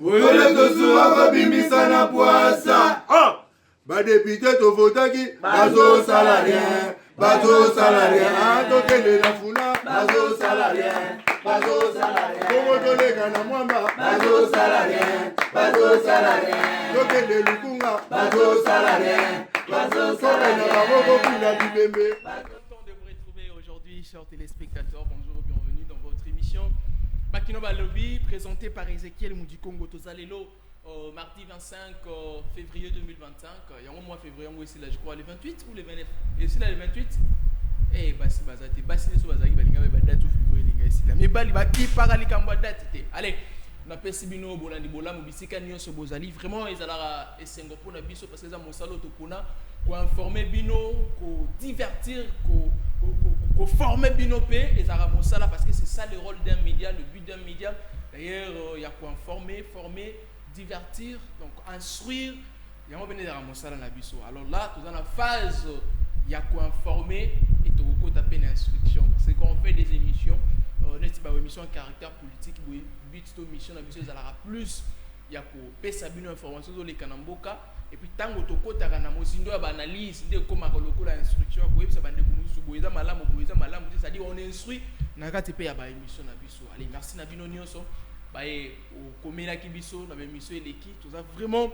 Wele tosuwa bimisa na poasa. Ba député to votaki bazo salarien. Bazo salarien. Tokende na funa bazo salarien. Bazo salarien. Kongo tolega na mwamba bazo salarien. Bazo salarien. Tokende lukunga bazo salarien. Bazo salarien. Content de vous retrouver aujourd'hui, chers téléspectateurs. Bonjour et bienvenue dans votre émission Bakino Balobi, présentée par Ezekiel Moudikongo Tozalelo, mardi 25 février 2025. Il y a un mois février, c'est là, je crois, le 28 ou le 29. Et c'est là le 28. Eh, basi bazate, basi les bazaki balinga ba date février linga ici là. Mais bali ba qui parali kamba date té. Allez, na pesi bino bolandi bolamu bisika nyonso bozali vraiment ezala esengo pona biso parce que za mosalo to pona ko informer bino, ko divertir, ko former bino pe ezala mosala parce que c'est ça le rôle d'un média, le but d'un média. D'ailleurs, il y a quoi informer, former, divertir, donc instruire. Il y a un peu de mosala na biso. Alors là, tout dans la phase il y a quoi informer et tout le taper une instruction. Parce que quand on fait des émissions, n'est-ce pas, émission à caractère politique, oui, but de mission, la mission, il y aura plus, il y a quoi, pesa une information sur les kanamboka, et puis tant que tu as une analyse, de comment on a l'instruction, c'est-à-dire on instruit, on a une émission à biso. Allez, merci Nabino Nyonso. Komela kibiso na bemission eleki toza vraiment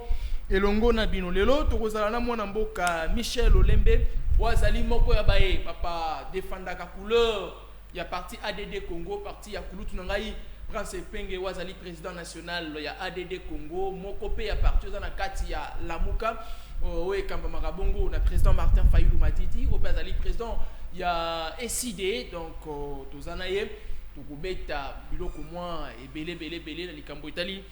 elongo na bino lelo tokozala na mwana mboka Michel Olembe wazali moko ya bae papa défendaka couleur ya parti ADD Congo parti ya kulutu na ngai Prince Penge wazali président national ya ADD Congo moko pe ya parti za na kati ya Lamuka oye kamba makabongo na président Martin Fayulu Matiti wazali président ya SID donc tozana ye tukubeta biloko mwa ebele na likambo itali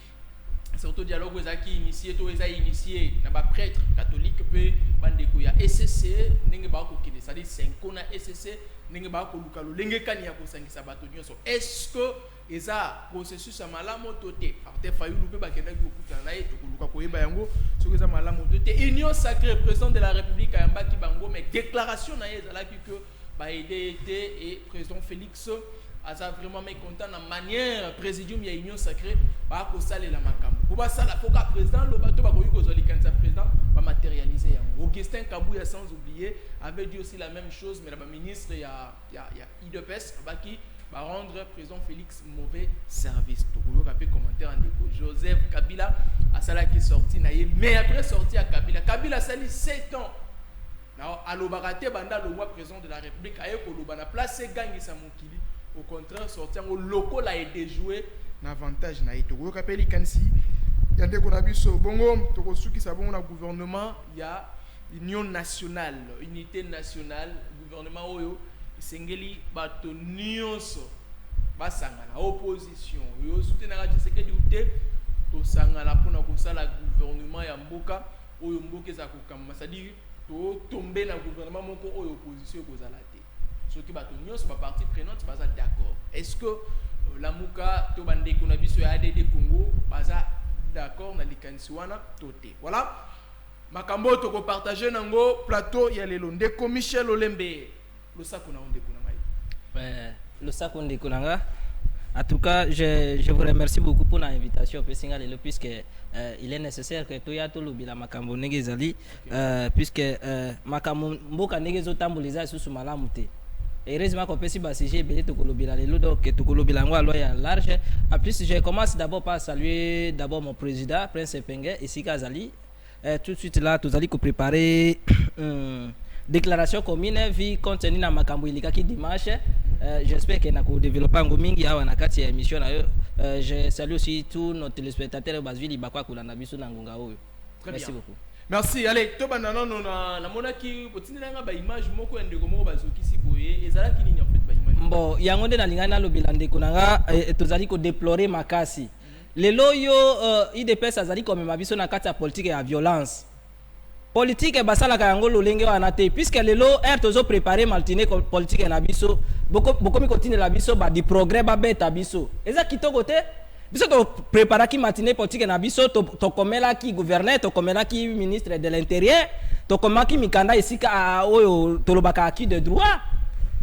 surtout dialogue ezaki initié to eza initié na ba prêtre catholique pe bandeko ya SCC ndenge ba ko kide ça dit 5 na SCC ndenge ba ko luka lolenge kani ya kosangisa bato nyonso est-ce que eza processus ya malamu toté arte Fayulu pe bakenda ko kutana na ye tukuluka ko yeba yango soki eza malamu toté union sacrée président de la République ayamba ki bango mais déclaration na ye ezalaki que ba été et président Félix Aza vraiment mécontent de la manière présidium ya union sacrée ba ko salela makambo ko ba sala foka président le bateau ba ko yuko zoli kanza président ba matérialiser yango Augustin Kabouya sans oublier avait dit aussi la même chose mais la ministre ya IDPS ba ki ba rendre président Félix mauvais service to ko ka pe commentaire en Joseph Kabila a sala qui sorti na ye mais après sorti à Kabila sali 7 ans na alobakate banda le roi président de la République aye ko loba na place gangi sa mokili. Au contraire, sortir au local a été joué l'avantage na ito. Ko kapeli kansi ya ndeko na biso bongo to ko suki sa bongo na gouvernement ya union nationale, unité nationale, gouvernement oyo sengeli bato nyonso basanga na opposition. Yo soutenaka Tshisekedi ute to sanga la pona ko sala gouvernement ya mboka oyo mboka za ko kama c'est-à-dire to tomber na gouvernement moko oyo opposition ko zala te. Ce qui va tenir sur ma partie prenante, c'est d'accord. Est-ce que la Mouka, Tobande Kunabiso et ADD Congo, baza d'accord na likansiwana toté. Voilà. Makambo toko partager nango plateau ya lelo ndeko Michel Olembe. Le sako na onde kunanga. Le sako onde kunanga. En tout cas, je vous remercie beaucoup pour l'invitation puisque il est nécessaire que Toya Tolubila Makambo Negezali puisque Makambo Mboka Negezo Tamboliza sous Malamute. Heureusement qu'on peut s'y basiger, donc large. En plus, je commence d'abord par saluer d'abord mon président, Prince Penge, ici Kazali. Tout de suite là, tous allez préparer déclaration commune, vie contenue dans Makambo Ilika qui dimanche. J'espère que nous développons un mingi à la carte émission. Je salue aussi tous nos téléspectateurs Basvili Bakwa Kulanabiso Nangunga. Merci beaucoup. Merci. Allez, to bandana na monaki potinelanga ba image moko ndeko moko bazoki siboye ezala kinini en fait ba image. Bon, yango nde na lingana lobela ndeko nanga tozali ko déplorer makasi. Lelo yo IDPS azali comme mabiso na kati ya politique ya violence. Politique basala ka yango lolenge wana te puisque lelo tozo préparer maltine politique na biso boko mi continue la biso ba di progrès ba beta biso. Eza kitoko te. Biso to prépara ki matinée politique na biso to komela ki gouverneur to komela ki ministre de l'intérieur to komela ki mikanda esika oyo to lobaka acquis de droit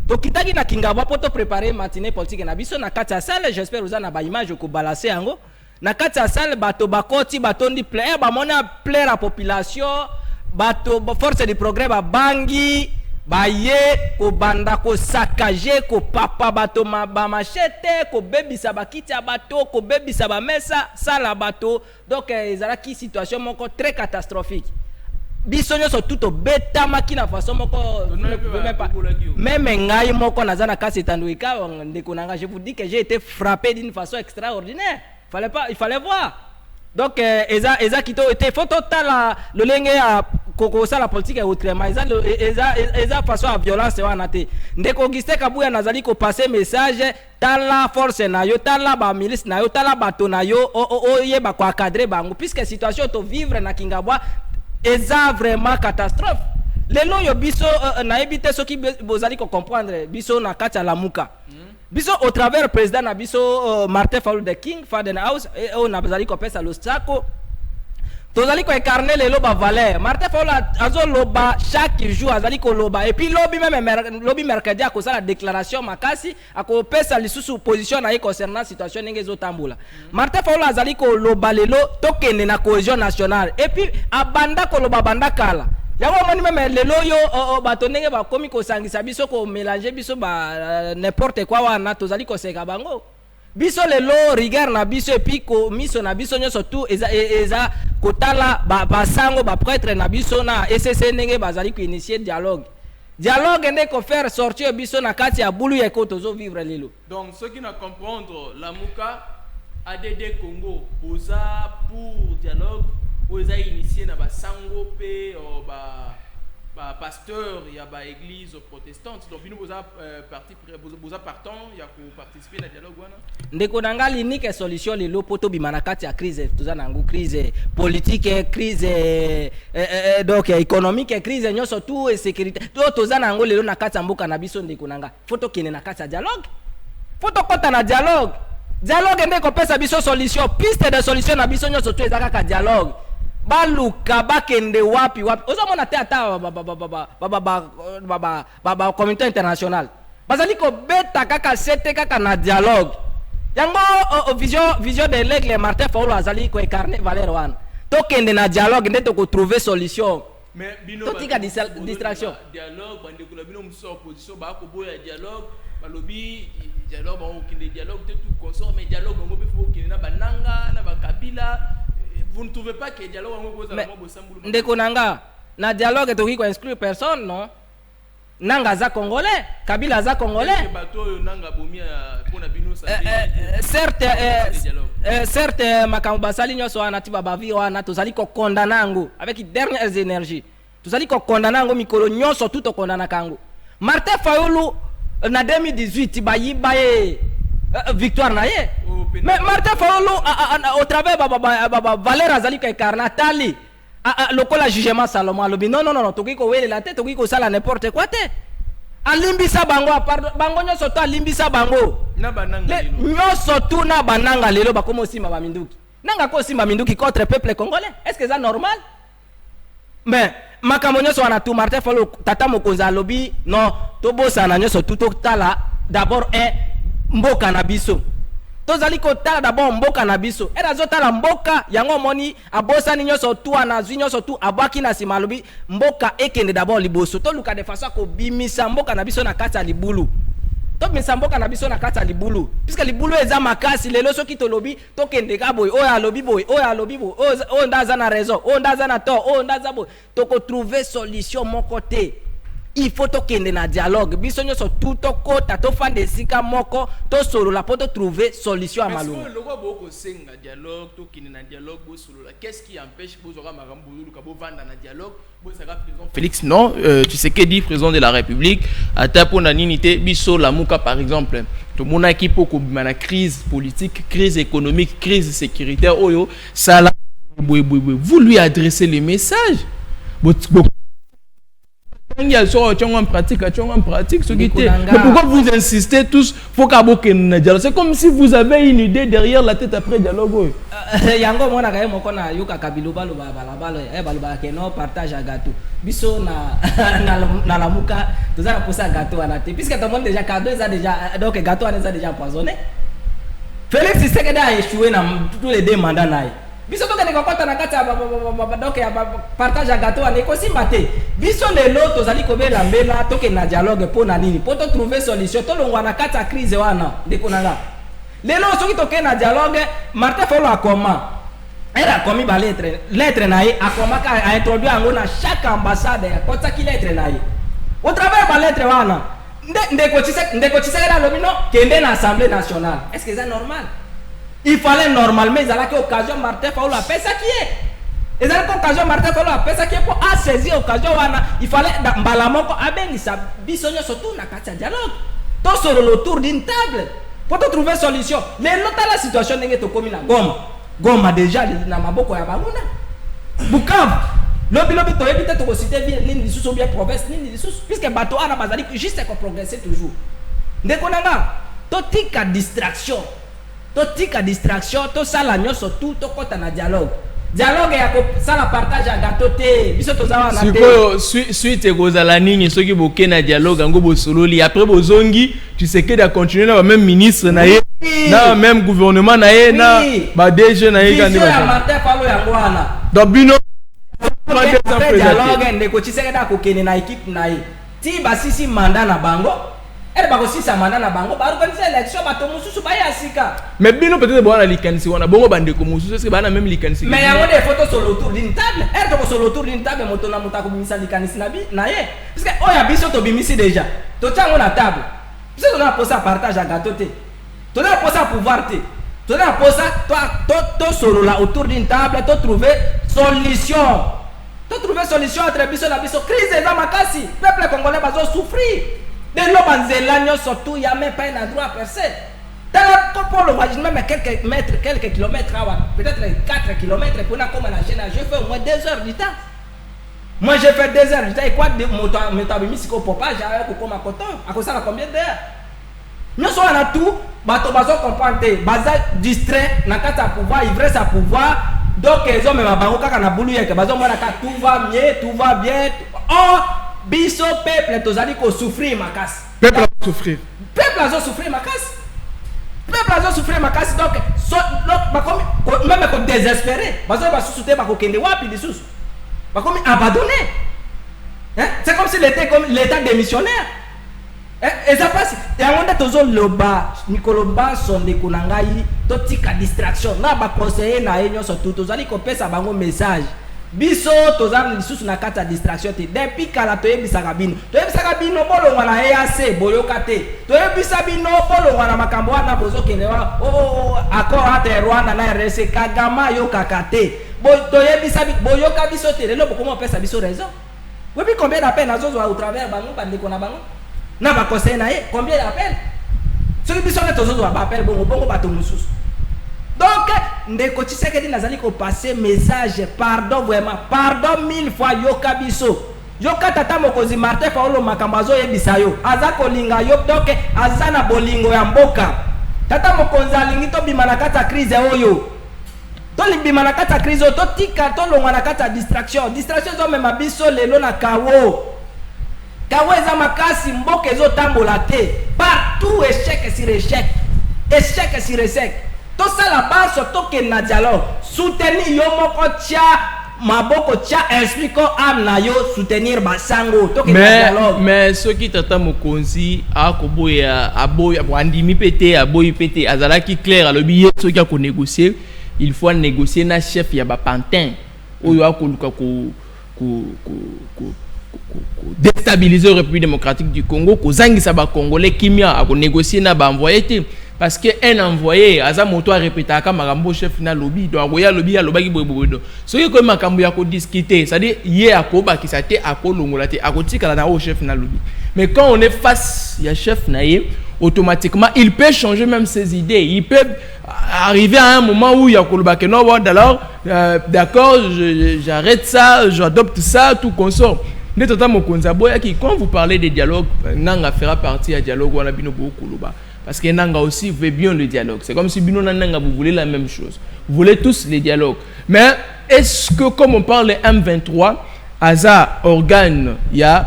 to kitaki na kingaba poto préparer matinée politique na biso na kati ya salle j'espère uza na ba image ko balancer yango na kati ya salle bato bakoti batondi plaire bamona plaire la population bato force du progrès babangi baye ko banda ko saccager ko papa bato ba machete ko bebisa bakiti ya bato ko bebisa ba mesa sala bato donc ezalaki situation moko très catastrophique biso nyonso tout obetamaki na façon moko même ngai moko naza na kasi etanduika ndeko nanga je vous dis que j'ai été frappé d'une façon extraordinaire il fallait voir donc eza kito était faut total le lenge ya koko sala politique autrement eza façon à violence wana te ndeko Augustin Kabuya nazali ko passer message tala force na yo tala ba milice na yo tala bato na yo yeba ko cadrer bango puisque situation to vivre na Kingabwa eza vraiment catastrophe lelo yo biso na ebite soki bozali ko comprendre biso na kati ya Lamuka biso au travers président na biso Martin Fayulu the King Faden House on a bazali ko pesa lostako tozali ko incarner lelo ba valeur Martin Fayulu azo loba chaque jour azali ko loba et puis lobby même lobby mercredi a la déclaration makasi ako pesa lisusu position na concernant situation ndenge zo tambola Martin Fayulu azali ko loba lelo tokende na cohésion nationale et puis abanda ko loba banda kala yango moni même lelo yo bato ndenge ba komi ko sangisa biso ko mélanger biso ba n'importe quoi wana tozali ko seka bango biso lelo rigueur na biso et puis ko miso na biso nyoso tout eza kotala ba sango ba prêtre na biso na SSC ndenge bazali ko initier dialogue ndenge ko faire sortir biso na kati ya bulu ya ko tozo vivre lelo. Donc ceux qui ne comprendre Lamuka ADD Congo posa pour dialogue oza initié na ba sango pe ba pasteur ya ba église protestante donc bino boza parti boza partant ya ko participer na dialogue wana ndeko nanga l'unique solution lelo poto bimana kati ya crise toza nango crise politique crise donc économique crise nyoso tout et sécurité to toza nango lelo na kati ya mboka na biso ndeko nanga foto kene na kati ya dialogue foto kota na dialogue ndeko pesa biso solution piste de solution na biso nyoso to ezaka ka dialogue baluka bakende wapi ozo mona te ata baba communauté internationale bazali ko beta kaka sete kaka na dialogue yango vision de l'aigle Martin Fayulu azali ko incarner valeur wana tokende na dialogue nde to ko trouver solution mais bino totika distraction dialogue bande ko bino muso opposition ba ko boya dialogue balobi dialogue ba okende dialogue te tout consort mais dialogue ngo pe faut okende na bananga na bakabila. Vous ne trouvez pas que le dialogue est ndeko nanga na dialogue to ko exclure personne non nanga za congolais Kabila za congolais certes makambo basali nyoso wana ti babavi wana tozali ko condamner ngo avec dernières énergies tozali ko condamner ngo mikolo nyoso tout condamner kango Martin Fayulu na 2018 bayiba ye victoire na ye mais Martin Fayulu au travers Valère azali ka incarna tali lokola jugement Salomon alobi non toki ko wele la tête toki ko sala n'importe quoi te alimbisa bango pardon bango nyoso to alimbisa bango na bananga nyoso tu na bananga lelo bakomo sima ba minduki nanga ko sima minduki contre peuple congolais est-ce que ça normal mais makambo nyoso wana tu Martin Fayulu tata mokonzi alobi non to bosana nyoso tu to tala d'abord mboka na biso tozali ko tala d'abord mboka na biso era zotala mboka yango moni abosani nyoso tu ana zwi nyoso tu abaki na sima lobi mboka ekende d'abord liboso to luka de façon ko bimisa mboka na biso na kati ya libulu to bimisa mboka na biso na kati ya libulu puisque libulu eza makasi lelo soki to lobi to kende ka boy oya lobi boy oya lobi boy o ndaza na raison o ndaza na tort o ndaza boy to ko trouver solution mon côté. Il faut tokende na dialogue biso nyoso tout kota to fande sika moko to solo la poto trouver solution à malou. Est-ce que le roi boko senga dialogue to kende na dialogue bo solo la qu'est-ce qui empêche bo zora makambo luka bo vanda na dialogue bo saka président Félix non tu sais que dit président de la République ata pona ninité biso la muka par exemple to mona ki poko bima crise politique crise économique crise sécuritaire oyo ça là vous lui adressez les messages il y a en pratique, ce qui était. Mais pourquoi vous insistez tous? Faut dialogue. C'est comme si vous avez une idée derrière la tête après dialogue. Yango mona kaye moko na yuka kabiluba luba balabalo baluba ke no partage gâteau. Biso na la muka, tozala posa gâteau ana te puisque tout le monde déjà cadeau ça déjà donc gâteau ana déjà empoisonné. Félix Tshisekedi a échoué dans tous les deux mandats naï. Biso to kene kokota na kata donc ya partage à gâteau ane ko simbate. Biso lelo tozali kobela mbela to ke na dialogue pour na nini? Pour to trouver solution to longwa na kata crise wana ndeko nanga. Lelo soki to ke na dialogue Martin Fayulu akoma. Elle a commis ba lettre naï akoma ka a introduit ango na chaque ambassade ya kota ki lettre naï. Au travers ba lettre wana ndeko Tshisekedi a lobino kende na Assemblée nationale. Est-ce que c'est normal? Il fallait normalement, ils allaient qu'occasion Martin Fayulu a fait ça qui est. Ils allaient qu'occasion Martin Fayulu a fait ça qui est pour saisir l'occasion. Il fallait Mbalamoko Abenisa Bissonio surtout na katia dialogue. Tout sur autour d'une table pour trouver solution. Mais l'autre la situation n'est pas comme na Goma. Goma déjà na maboko ya banguna. Bukavu. Lobi to éviter to citer bien ni lisusu bien province ni lisusu puisque bateau ana bazali juste qu'on progresser toujours. Ndeko nanga to tika distraction. To tika distraction to sala nyoso tout to kota na dialogue. Dialogue ya ko sala partage à gâteau te biso to zawa na te. Siko suite kozala nini soki boke na dialogue ngo bosololi après bozongi tu sais que da continuer na même ministre na ye na même gouvernement na ye na ba DG na ye kandi ba. Martin Fayulu ya ngwana. Donc bino dialogue ndeko Tshisekedi akokene na équipe na ye. Ti basisi mandat na bango. Elle va aussi sa mandat na bango ba organiser élection ba to mususu ba ya sika. Mais bino peut-être bon na likanisi wana bongo bandeko mususu est-ce que ba na même likanisi. Mais yango des photos sur autour d'une table. Elle to sur autour d'une table moto na mutako bimisa likanisi na bi na ye. Parce que oya biso to bimisi déjà. To tango na table. Biso to na posa partage à gâteau te. To na posa pouvoir te. To na posa to solo là autour d'une table to trouver solution. To trouver solution entre biso na biso crise za makasi. Peuple congolais bazo souffrir. De l'Obanzela, surtout, il n'y a même pas un endroit percé. Dans le pour le même quelques kilomètres, peut-être 4 kilomètres pour la comme la chaîne, je fais au moins 2 heures du temps. Moi, j'ai fait 2 heures du temps. Et quoi, mon tabimis, pour pas, j'ai comme à coton. À cause de ça, combien d'heures? Nous sommes à tout, bateau, comprendre, baza distrait, n'a qu'à sa pouvoir, ivresse à pouvoir. Donc, ils ont même un barreau, quand on a boulou, tout va mieux, tout va bien. Oh! Biso peuple tozali ko souffrir makasi. Peuple a souffrir. Peuple a souffrir makasi. Peuple a souffrir makasi donc même ko désespéré. Bazo ba souté ba ko kende wapi lisusu. Ba komi abandonné. Hein? C'est comme si l'état démissionnaire. Et ça passe. Et on a toujours le bas Nicolas sonde kunangai to tika distraction. Na ba conseiller na enyo surtout tozali ko pesa bango message. Biso tozali lisusu na kata distraction te depuis kala toyebisaka bino bolongwa na EAC boyoka te toyebisa bino bolongwa na makambo wana bozokende wa accord entre Rwanda na RDC Kagama yokaka te toyebisa boyoka biso te lelo bokoma pesa biso raison webi combien d'appels nazozwa au travers bango bandeko na bango na ba conseil na ye combien d'appels soki biso na tozozwa ba appel bongo bato mususu. Donc, ndeko Tshisekedi nazali ko passer message pardon vraiment pardon 1000 fois yoka biso yoka tata mokozi Martin Fayulu makambo azo yebisa yo aza kolinga yo donc aza na bolingo ya mboka tata mokonzi alingi to bima na kata crise oyo to libima na kata crise to tika to longwa na kata distraction zo mema biso lelo na kawo eza makasi mboka ezo tambola te partout échec sur échec tout ça là-bas surtout que na dialogue soutenir yo moko tia maboko tia esprit ko amna yo soutenir basango to que dialogue mais ce qui tata mokonzi akoboya aboya andimi pété aboyi pété azalaki clair le billet ce qui a ko négocier il faut négocier na chef ya ba pantin oyo akoluka ko déstabiliser la République démocratique du Congo ko zangisa ba congolais kimia a ko négocier na ba envoyé parce que un envoyé aza moto a répété aka makambo chef na lobby donc ya lobby ya lobaki boyebodo so que makambo ya ko discuter c'est à dire hier akoba ki sate akolongola te akotika na au chef na lobby mais quand on est face ya chef na ye automatiquement il peut changer même ses idées il peut arriver à un moment où il y a koloba que non bon alors d'accord j'arrête ça j'adopte ça tout consort. Quand vous parlez de dialogue, Nanga fera partie du dialogue ou Bino Koloba. Parce que Nanga aussi veut bien le dialogue. C'est comme si Bino Nanga vous voulez la même chose. Vous voulez tous les dialogues. Mais est-ce que comme on parle de M23, Aza organe, il y a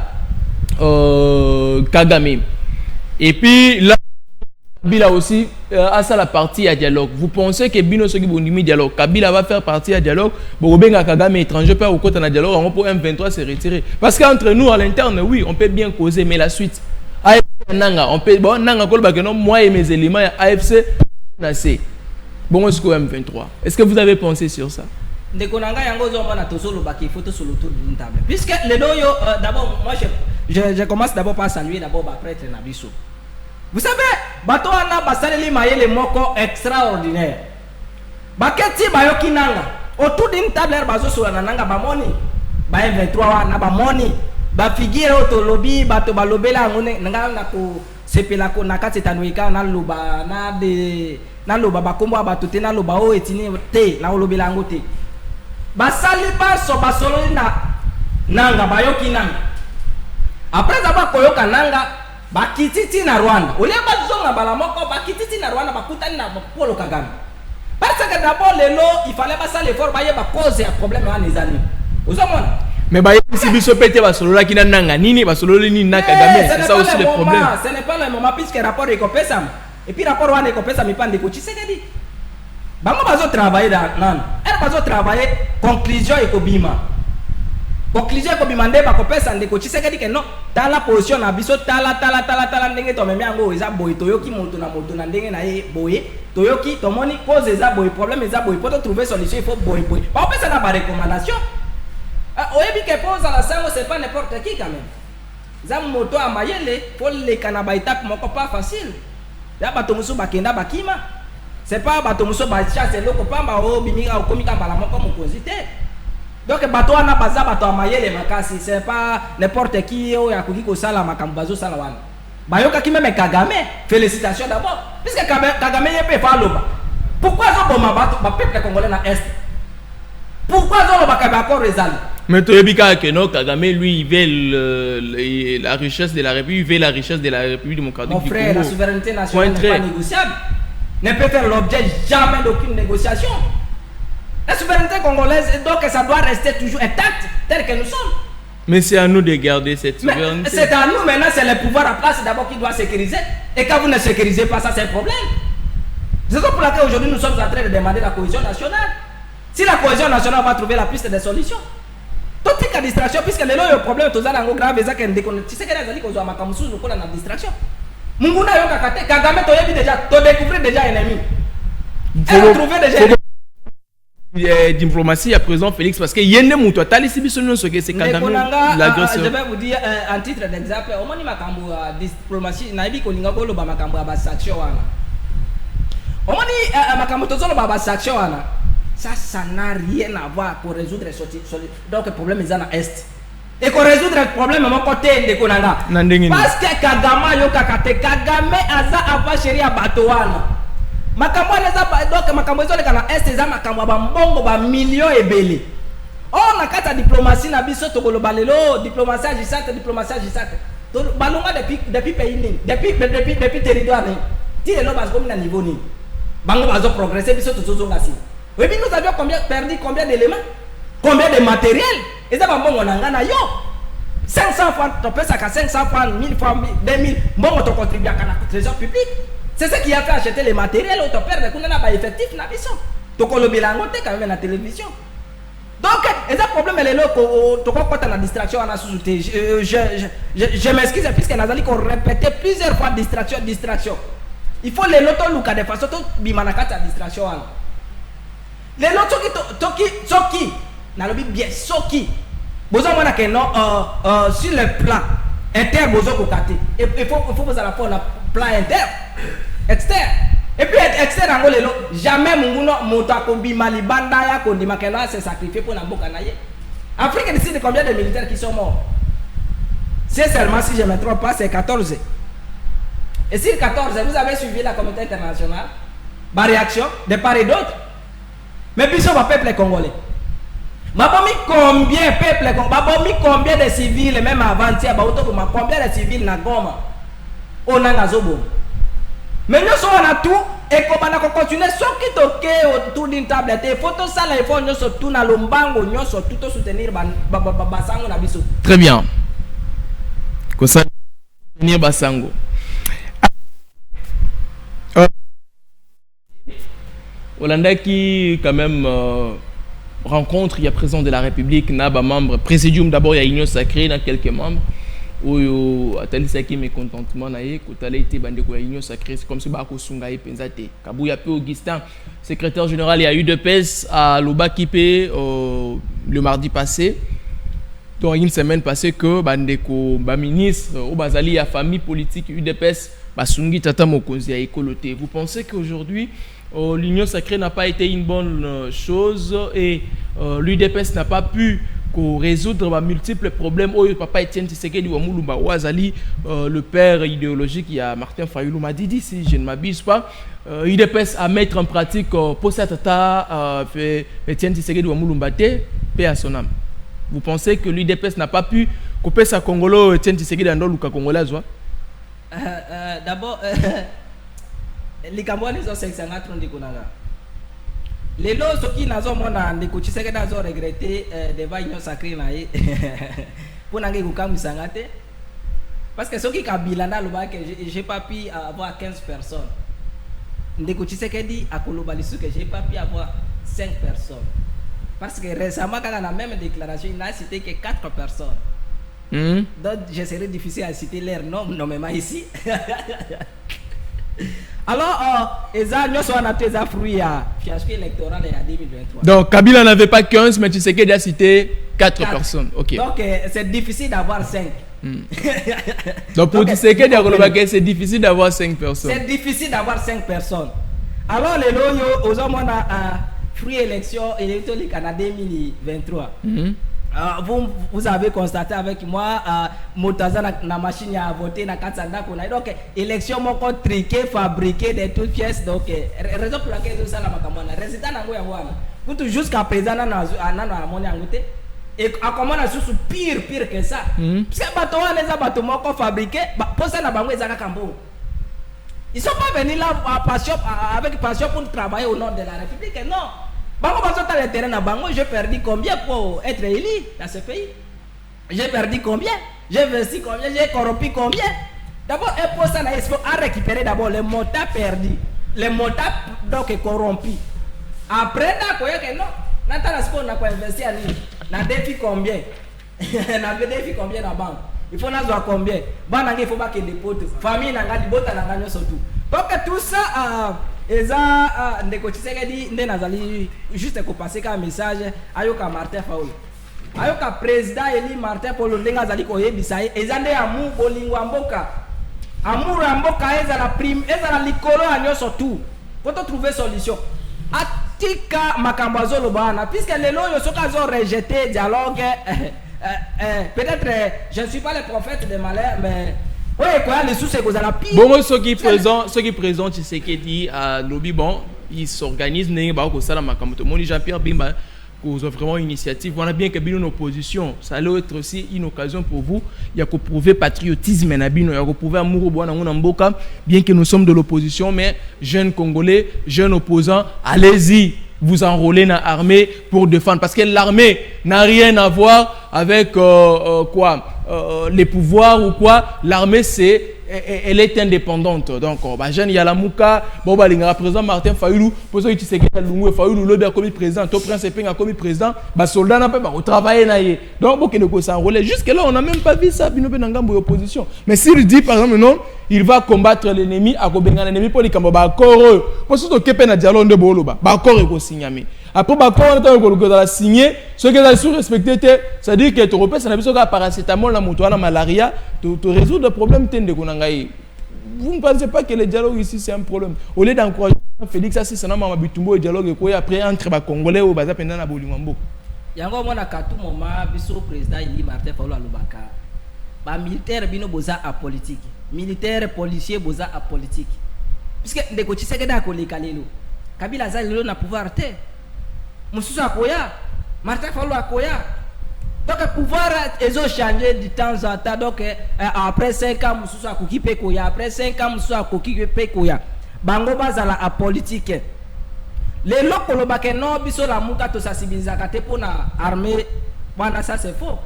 Kagame. Et puis là, aussi, à ça la partie à dialogue. Vous pensez que Bino Soki Bondimi dialogue, Kabila va faire partie à dialogue, Bobenga Kagame étranger peut au côté de dialogue, on peut M23 se retirer. Parce qu'entre nous à l'interne, oui, on peut bien causer, mais la suite, AFC Nanga, on peut, bon, Nanga Kolbakeno, moi et mes éléments, AFC Nassé. Bon, est-ce que M23? Est-ce que vous avez pensé sur ça? Puisque les deux, d'abord, moi je commence d'abord par saluer d'abord ma prêtre Nabiso. Vous savez, bato ana basaleli mayele moko extraordinaire. Baketi bayoki nanga. Autour d'une table bazo sur la nanga bamoni. Ba M23 wana bamoni. Ba figure auto lobby bato balobela ngone nanga na ko sepela ko nakati tanuika na loba na de na loba bakombo bato te na loba o etini te na lobela ngote. Basali baso basolo na nanga bayoki nanga. Après avoir koyoka nanga bakititi na Rwanda. Olia bazonga bala moko bakititi na Rwanda bakutani na Paul Kagame. Parce que d'abord lelo il fallait passer l'effort baye ba cause ya problème wana ezali. Ozomona. Mais baye si biso pété ba solo la kina nanga nini ba solo ni na Kagame, c'est ça aussi le problème. Ce n'est pas le moment puisque rapport ekopesa. Et puis rapport wana ekopesa mipande ko Tshisekedi. Bango bazo travailler dans nan. Elle bazo travailler conclusion ekobima. Conclusion ko bimande ba ko pesa ndeko Tshisekedi ke non tala position na biso tala ndenge to meme yango eza boy toyoki moto na ndenge na ye boy toyoki to moni cause eza boy problème eza boy pour trouver solution il faut boy ba pesa na ba recommandation oyebi ke pose à la sango c'est pas n'importe qui quand même za moto a mayele pour le kana ba étape moko pas facile ya bato musu bakenda bakima c'est pas bato musu ba chasse loko pamba o bininga okomika mbala moko mokozité. Donc bato wana baza bato amayele makasi c'est pas n'importe qui o ya koki ko sala makambo bazo sala wana bayoka ki même Kagame félicitations d'abord puisque Kagame yepé fa loba pourquoi zo boma bato ba peuple congolais na est pourquoi zo loba ka d'accord rezali mais to yebika que non Kagame lui il veut la richesse de la République, il veut la richesse de la République démocratique du Congo. Mon frère, la souveraineté nationale n'est pas négociable, ne peut faire l'objet jamais d'aucune négociation. La souveraineté congolaise, donc ça doit rester toujours intacte, tel que nous sommes. Mais c'est à nous de garder cette souveraineté. C'est à nous maintenant, c'est le pouvoir en place d'abord qui doit sécuriser. Et quand vous ne sécurisez pas ça, c'est un problème. C'est ça pour laquelle aujourd'hui nous sommes en train de demander la cohésion nationale. Si la cohésion nationale va trouver la piste des solutions. Tout est qu'à distraction, puisque le problème, tout ça, c'est grave, c'est que tu sais que les alliés ont ma camouflage, nous avons distraction. Munguna yo kakate, Kagame to yebi déjà, to découvrir déjà ennemi. Elle trouver déjà diplomatie à présent Félix parce que yende muto tali sibi sonu ce que c'est Kagame l'agresseur. Je vais vous dire un titre d'exemple au moni makambo diplomatie na yebi ko linga ko loba makambo ba sanction wana. Au moni makambo to zolo ba sanction wana. Ça n'a rien à voir pour résoudre donc le problème est dans l'est. Et pour résoudre le problème mon côté de konanga. Parce que Kagame yo kakate Kagame aza ava sheria bato wana. Makambo eza donc makambo ezo leka na est eza makambo ba mbongo ba millions ebele. Oh na kata diplomatie na biso to koloba lelo diplomatie agissante to balonga depuis pays ni depuis territoire ni. Ti lelo bas comme na niveau ni. Bango bazo progresser biso to zonga si. Oui, mais nous avions perdu combien d'éléments, combien de matériel. Et ça va bon on a yo 500 francs, tu peux ça 500 francs, 1000 francs, 2000, bon on te contribue à la trésor public. C'est ce qui a fait acheter les matériels, on te perd qu'on a pas effectif na biso. Tu ko le bilan côté quand même la télévision. Donc, et ça problème est là tu comprends la distraction on a sous-souté. Je m'excuse puisque Nazali qu'on répétait plusieurs fois distraction. Il faut les loto luka de façon tout bimanakata distraction. Les lots Soki, nalobi bien Soki. Bozo mona que non sur le plan interne bozo kokate. Il faut vous aller pour le plan interne, externe. Et puis externe angole lo jamais munguno moto akombi malibanda ya kondima kena se sacrifier pour na mboka na ye. Afrique décide combien de militaires qui sont morts. C'est seulement si je ne me trompe pas c'est 14. Et sur 14, vous avez suivi la communauté internationale. Ma réaction de part et d'autre. Mais puis ça va peuple congolais. Mabomi combien peuple congolais, combien de civils même avant-hier, combien de civils na Goma, on a nazobo. Mais nous sommes à tout et qu'on va continuer ce qui toque autour d'une table. Il faut tout ça, il faut nous surtout na lombango, nous surtout soutenir basango na biso. Très bien. Qu'on soutenir basango. Hollanda qui quand même rencontre, il y a président de la République, Naba membre, présidium d'abord, il y a Union Sacrée, il y a quelques membres. Oyo atali saki mécontentement na ye kotala été bande ko Union Sacrée, c'est comme si ba ko sunga ye penzate Kabouya pe Augustin, secrétaire général, il y a eu de PES à Loba Kipé le mardi passé. Donc une semaine passée que bandeko ba ministre au bazali ya famille politique UDPS basungi tata mokonzi ya ekoloté. Vous pensez qu'aujourd'hui l'Union Sacrée n'a pas été une bonne chose et l'UDPS n'a pas pu résoudre multiples problèmes. Papa Etienne Tshisekedi wa Mulumba Ouazali, le père idéologique, il y a Martin Fayoulou Madidi, si je ne m'abuse pas, UDPS à mettre en pratique pour cette tata Etienne Tshisekedi wa Mulumba te, paix à son âme. Vous pensez que l'UDPS n'a pas pu couper sa Congolo Etienne Tshisekedi dans le Congolais? D'abord, les Camerounais ont 530 de Konaga. Les lots qui n'ont pas de Tshisekedi ont regretté devant l'Union Sacrée pour n'aller au camp Sangate. Parce que ceux qui ont bilanda le bac, j'ai pas pu avoir 15 personnes. Ndeko Tshisekedi a Kolobalisu que j'ai pas pu avoir 5 personnes. Parce que récemment, quand on a la même déclaration, il n'a cité que 4 personnes. Donc, je serais difficile à citer leur nom, nommément ici. Alors, ils ont fruit à fiasco électoral en 2023. Donc, Kabila n'avait pas 15, mais tu sais qu'il a cité 4 personnes. Okay. Donc, c'est difficile d'avoir 5. Donc, pour Tshisekedi, c'est difficile d'avoir 5 personnes. C'est difficile d'avoir 5 personnes. Alors, les loyaux, aux hommes, on a fruit élection électorale en 2023. Vous avez constaté avec moi, Moutaza na machine a voté na Katsanda Kona. Donc, élection moko triqué, fabriqué de toutes pièces. Donc, raison pour laquelle tout ça la makamona. Résultat na ngoya wana. Pour jusqu'à présent na na moni angote. Et à comment on a sous pire que ça. Parce que bateau les bateaux moko fabriqué, pour ça na bango ezaka kambo. Ils sont pas venus là avec passion pour travailler au nom de la République. Non. Bango baso dans le terrain na bango, j'ai perdu combien pour être élu dans ce pays? J'ai perdu combien? J'ai investi combien? J'ai corrompu combien? D'abord, un poste il faut récupérer d'abord les montants perdus, les montants donc corrompus. Après, que non, n'attends ce qu'on a investi à lui. Na défi combien? Na défi combien dans la banque? Il faut n'avoir combien? Bon, il faut pas qu'il dépote. Famille n'a pas de botte, n'a pas surtout. Donc tout ça. Eza Ndeko Tshisekedi nde nazali juste ko passer ka message ayoka Martin Fayoulou ayoka président Eli Martin Fayoulou ndenga azali ko yebisa eza nde amu bolingwa mboka amour ya mboka eza la prime eza la likolo anyo surtout pour trouver solution atika makambo azoloba na puisque lelo yo soka zo rejeter dialogue peut-être je ne suis pas le prophète de malheur mais oui, quoi, les sous c'est cause à la pire. Bon, ceux qui présentent, tu sais qu'il dit à lobby, bon, ils s'organisent, n'est pas au Salam Makamoto. Mon Jean-Pierre Bimba, cause vraiment une initiative. Voilà bien que bien une opposition, ça allait être aussi une occasion pour vous. Il y a qu'à prouver patriotisme, il y a qu'à prouver amour au Mboka, bien que nous sommes de l'opposition, mais jeunes Congolais, jeunes opposants, allez-y. Vous enrôlez dans l'armée pour défendre. Parce que l'armée n'a rien à voir avec les pouvoirs ou quoi. L'armée, elle est indépendante. Donc, jeune Yalamouka, président Martin Fayoulou, pour ceux qui disent que Fayoulou, le comme président, le prince Epeng comme président, soldat n'a pas travaillé. Donc, il s'enrôler. Jusque-là, on n'a même pas vu ça, opposition. Mais s'il dit, par exemple, non, il va combattre l'ennemi, à l'ennemi pour les Kambaba, pour ceux qui ont dialogue de Boloba, après, on a signé, ceux qui ont respecté, c'est-à-dire que tu repères, ça n'a pas de paracétamol, la malaria, tu résous le problème. Vous ne pensez pas que le dialogue ici, c'est un problème? Au lieu d'encourager Félix, ça c'est un dialogue, et après, entre les Congolais, au Baza Pendana Bolimambo. Yango mona katu moma biso président Eli Martin Fayoulou alobaka. Ba militaire bino boza a politique. Militaire policier boza a politique. Puisque Ndeko Tshisekedi akoleka lelo. Kabila za lelo na pouvoir te. Mususu akoya. Martin Fayoulou akoya. Donc le pouvoir ils ont changé de temps en temps. Donc après 5 ans mususu akokipe koya. Après 5 ans mususu akokipe koya. Bango bazala a politique. Les locaux le non biso la muka to sensibiliser kate pour na armée bana ça c'est faux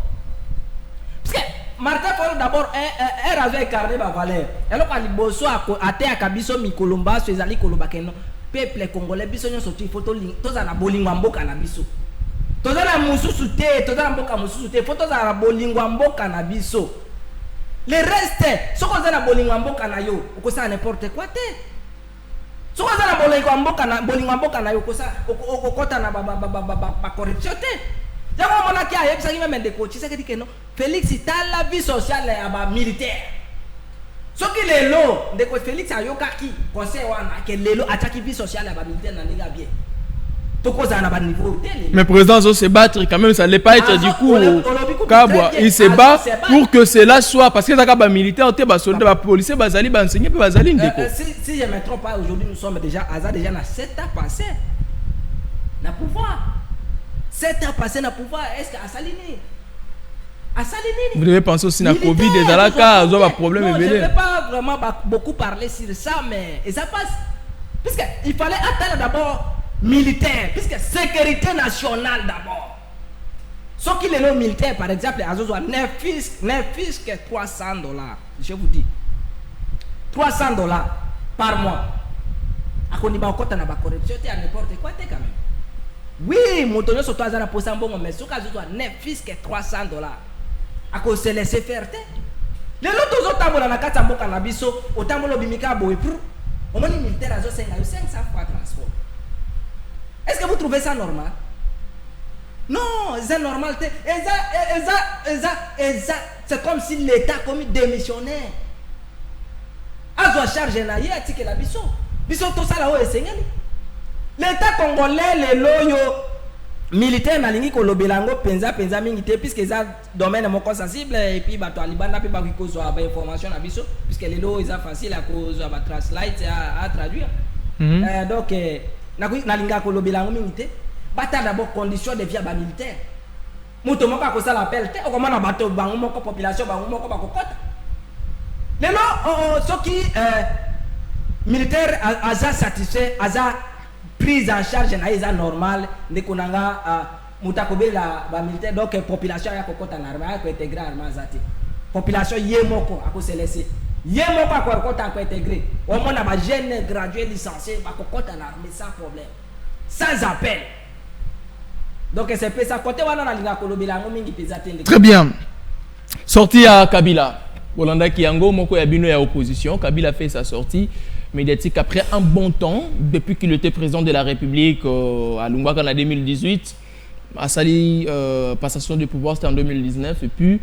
parce que Martin Fayoulou d'abord un avait incarné ma valeur et donc ali boso ate akabiso mikolomba so ezali kolobake non peuple congolais biso nyonso tu faut tozala bolingwa mboka na biso tozala mususu te tozala mboka mususu te faut tozala bolingwa mboka na biso le reste soko zala bolingwa mboka na yo okosala n'importe quoi te soko zala bolingwa mboka na yo okota na ba corruption te yango mona ki ayebisaki même ndeko Tshisekedi ke no Félix tala vie sociale ya ba militaire soki lelo ndeko Félix ayokaki conseil wana ke lelo ataki vie sociale ya ba militaire na ndinga bien tokozana na ba niveau tel mais président zo se battre quand même ça allait pas être du coup Kabwa il se bat pour que cela soit parce que ça ba militaire te ba soldat ba policier ba zali ba enseigner ba zali ndeko si je me trompe pas aujourd'hui nous sommes déjà na 7 ans passé na pouvoir 7 ans passé na pouvoir est-ce que Asalini vous devez penser aussi na Covid et dans la cas ils ont un problème non, je ne vais pas vraiment beaucoup parler sur ça mais et ça passe puisque il fallait attendre d'abord militaire puisque sécurité nationale d'abord ce qui est le militaire par exemple azozo ne fiche que $300 je vous dis $300 par mois akoni ba okota na ba corruption te à n'importe quoi te quand même oui motonyo surtout azana posa mbongo mais soka azozo ne fiche que $300 ako se laisser faire te lelo tozo tambola na kati mboka na biso otambola bimika boye pour au moins militaire azo senga yo 500 fois transport. Est-ce que vous trouvez ça normal? Non, c'est normal. C'est comme si l'État comme démissionnaire. Azo charge na ye atike la biso. Biso to sala o esengeli. L'État congolais les loyo militaire na lingi ko lobelango penza mingi te puisque ça domaine moko sensible et puis bato alibanda pe ba ko zo ba information na biso puisque les loyo est facile à cause ba translate à traduire. Donc na linga ko lobelango mingi te. Bata d'abord condition de vie ba militaire. Muto moko ko sala appel te o komana bato bango moko population bango moko ba kokota. Lelo ce qui militaire aza satisfait aza prise en charge na eza normal ndekonanga mutakobela ba militaire donc population ya kokota na armée ko intégrer armée azati population yemoko ako se laisser yemoko ako kokota ko intégrer au moins na ba jeune gradué licencié ba kokota na armée sans problème sans appel. Donc c'est ça côté wana na linga kolobela ngo mingi pezate. Très bien. Sortie à Kabila. Olanda Kiango moko ya bino ya opposition, Kabila fait sa sortie médiatique après un bon temps depuis qu'il était président de la République à Lumbaka en 2018. Asali passation de pouvoir c'était en 2019 et puis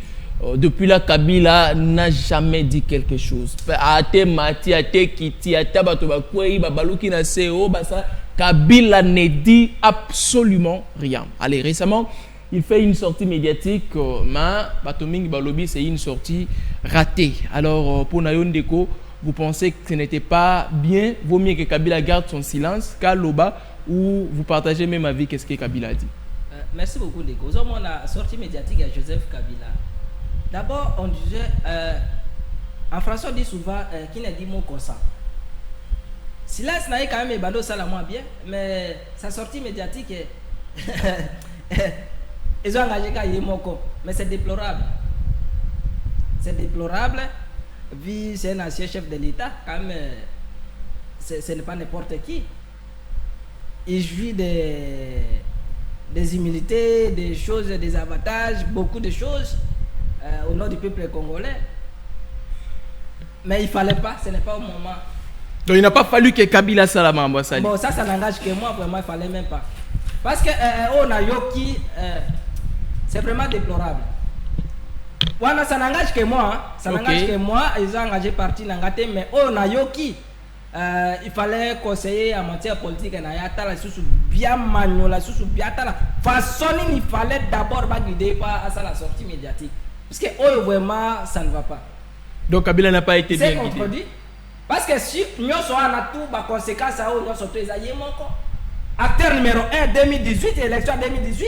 depuis là Kabila n'a jamais dit quelque chose. Ate mati ate kiti ate bato ba kwei ba baluki na CEO basa Kabila ne dit absolument rien. Allez, récemment, il fait une sortie médiatique, mais Batoming Balobi, c'est une sortie ratée. Alors, pour Nayon Deko, vous pensez que ce n'était pas bien, vaut mieux que Kabila garde son silence, Kaloba, ou vous partagez même avis, qu'est-ce que Kabila dit? Merci beaucoup, Deko. On a sortie médiatique à Joseph Kabila. D'abord, on disait, en français, on dit souvent, qui n'a dit mot consent. Silence n'a quand même bando ça la moins bien, mais sa sortie médiatique ils ont engagé qu'à Yemoko, mais c'est déplorable. C'est déplorable, vu c'est un ancien chef de l'État, quand même, ce n'est pas n'importe qui. Il jouit des humilités, des choses, des avantages, beaucoup de choses au nom du peuple congolais. Mais il ne fallait pas, ce n'est pas au moment. Donc il n'a pas fallu que Kabila Salama ambassade. Bon, ça n'engage que moi, vraiment, il ne fallait même pas. Parce que on a yoki, c'est vraiment déplorable. Voilà, ça n'engage que moi, hein. Ça n'engage que moi, ils ont engagé parti Nangate, mais on a yoki, il fallait conseiller en matière politique, la sous bien magnola, sous bien la façon il fallait d'abord guider par à la sortie médiatique. Parce que oh, vraiment, ça ne va pas. Donc Kabila n'a pas été bien guidé. C'est contredit. Parce que si nous sommes à tout, les conséquences, nous sommes tous les acteur numéro 1 2018, élection 2018.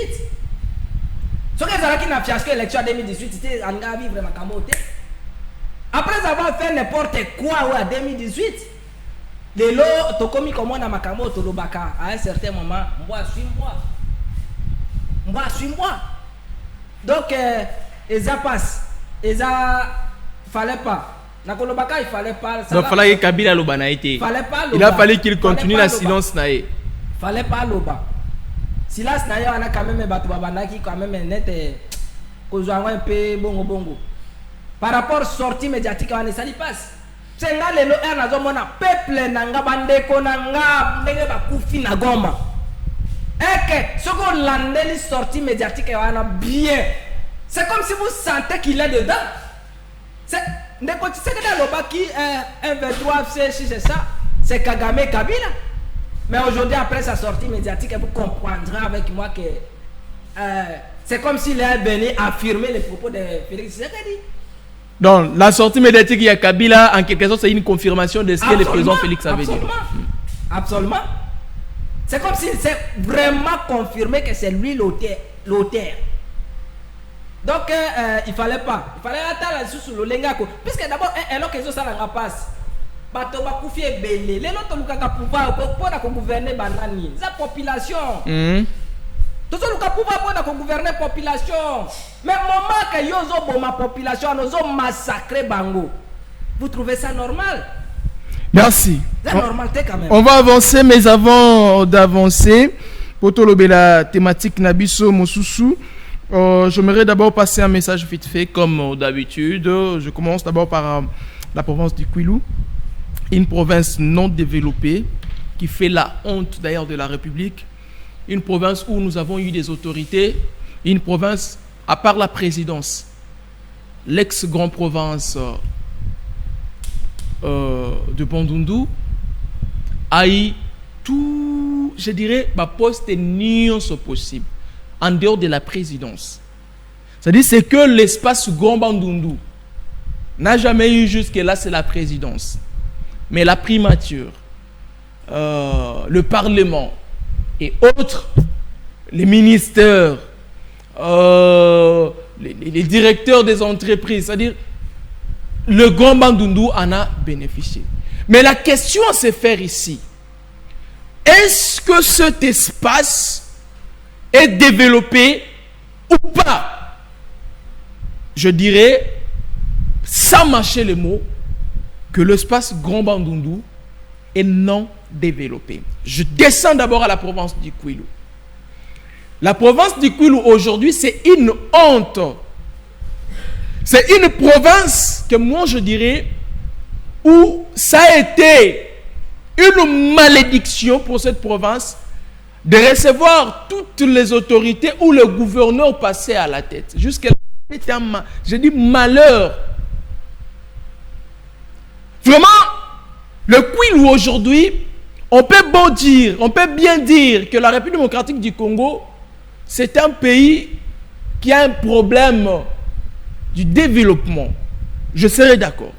Ce que vous n'a fiaché l'élection 2018, c'était en vivre dans Kamote. Après avoir fait n'importe quoi en 2018, les lots, tu commis comme on a Makamo, tu l'obaka, à un certain moment, moi, suis-moi. Donc, ils a passé, ils a fallait pas. Nakolobaka, il fallait pas. Donc, fallait que Kabila Lobana été. Il a fallu qu'il continue la silence naïe. Fallait pas Loba. Silence naïe, on a quand même battu Babana qui quand même net un peu bongo. Par rapport à sortie médiatique, on est sali passe. C'est là le air na zomona peuple nanga bandeko nanga ndenge bakufi na Goma. Que ce qu'on landeli sortie médiatique on a bien. C'est comme si vous sentez qu'il est dedans. C'est que dans le bas qui un 23 c'est ça, c'est Kagame Kabila. Mais aujourd'hui après sa sortie médiatique, vous comprendrez avec moi que c'est comme s'il est venu affirmer les propos de Félix Tshisekedi. Donc, la sortie médiatique, il y a Kabila, en quelque sorte, c'est une confirmation de ce que le président Félix avait dit. Absolument. C'est comme si c'est vraiment confirmé que c'est lui l'auteur. Donc, il fallait pas. Il fallait attendre sous le lengako. Puisque d'abord, alors que ça n'a pas passé. Bato ba koufi belé. Les autres lukaka pouvoir pour gouverner banani. La population. Tout ça lukaka pouvoir pour gouverner population. Mais moment que yozo bon ma population nous ont massacré bango. Vous trouvez ça normal? Merci. C'est normal quand même. On va avancer, mais avant d'avancer, pour tout la thématique Nabiso Mosusu, j'aimerais d'abord passer un message vite fait, comme d'habitude. Je commence d'abord par la province du Kwilu, une province non développée qui fait la honte d'ailleurs de la République, une province où nous avons eu des autorités, une province, à part la présidence, l'ex-grande province de Bandundu a eu tout, je dirais, ma poste nuance possible en dehors de la présidence. C'est-à-dire c'est que l'espace Grand Bandundu n'a jamais eu jusque-là, c'est la présidence. Mais la primature, le Parlement et autres, les ministères, les directeurs des entreprises, c'est-à-dire le Grand Bandundu en a bénéficié. Mais la question à se faire ici, est-ce que cet espace est développé ou pas? Je dirais, sans mâcher les mots, que l'espace Grand Bandundu est non développé. Je descends d'abord à la province du Kwilu. La province du Kwilu aujourd'hui, c'est une honte. C'est une province que moi je dirais où ça a été une malédiction pour cette province de recevoir toutes les autorités où le gouverneur passait à la tête. Jusqu'à là, je dis malheur. Vraiment, le Kwilu aujourd'hui, on peut bien dire que la République démocratique du Congo, c'est un pays qui a un problème du développement. Je serai d'accord.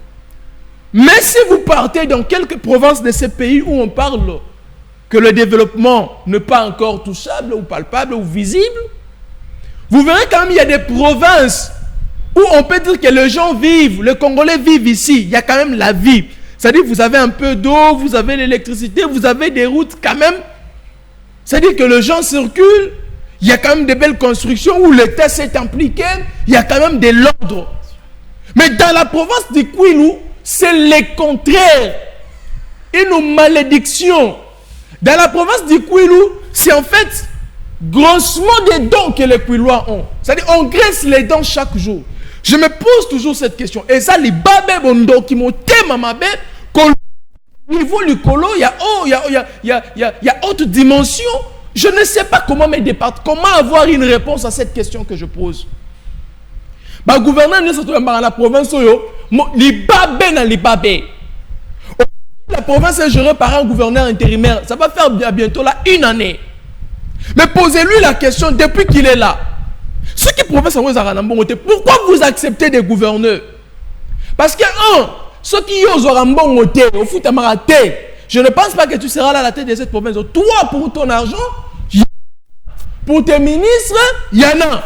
Mais si vous partez dans quelques provinces de ce pays où on parle que le développement n'est pas encore touchable ou palpable ou visible, vous verrez quand même il y a des provinces où on peut dire que les gens vivent, les Congolais vivent ici, il y a quand même la vie. C'est-à-dire que vous avez un peu d'eau, vous avez l'électricité, vous avez des routes quand même. C'est-à-dire que les gens circulent, il y a quand même des belles constructions où l'État s'est impliqué, il y a quand même de l'ordre. Mais dans la province du Kwilu, c'est le contraire. Une malédiction. Dans la province du Kwilu, c'est en fait grossement des dents que les Kwilois ont. C'est-à-dire on graisse les dents chaque jour. Je me pose toujours cette question. Et ça, les babés bondo qui m'ont téma ma bête, au niveau du colo, il y a autre dimension. Je ne sais pas comment me départir, comment avoir une réponse à cette question que je pose. Le gouverneur ne se trouve pas dans la province, les babés dans les babés. La province est gérée par un gouverneur intérimaire. Ça va faire bientôt là 1 année. Mais posez-lui la question depuis qu'il est là. Ce qui province pourquoi vous acceptez des gouverneurs? Parce que ceux qui osent au foot à je ne pense pas que tu seras là à la tête de cette province. Toi, pour ton argent, pour tes ministres, il y en a.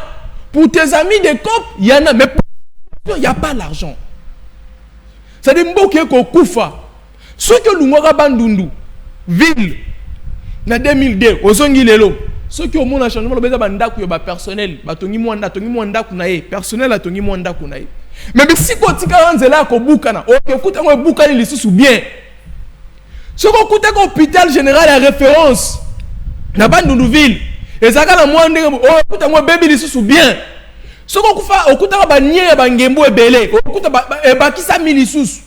Pour tes amis de COP, il y en a. Mais pour il n'y a pas l'argent. C'est-à-dire que Koufa. Ceux que Lumora Bandundu, ville, en 2002, au Zongilelo, ceux qui ont mon changement, le personnel, personnel à Tongi Mwanda Kunaye. Mais si kotika nzela ko bukana, OK, kuta ko bukani lisusu bien. Ce qu'on kuta ko hôpital général à référence na Bandundu-Ville. Ezaka na mwande kuta ko baby lisusu bien. Ce qu'on kufa okuta ba nier ba ngembo ebele, okuta ba kisa lisusu.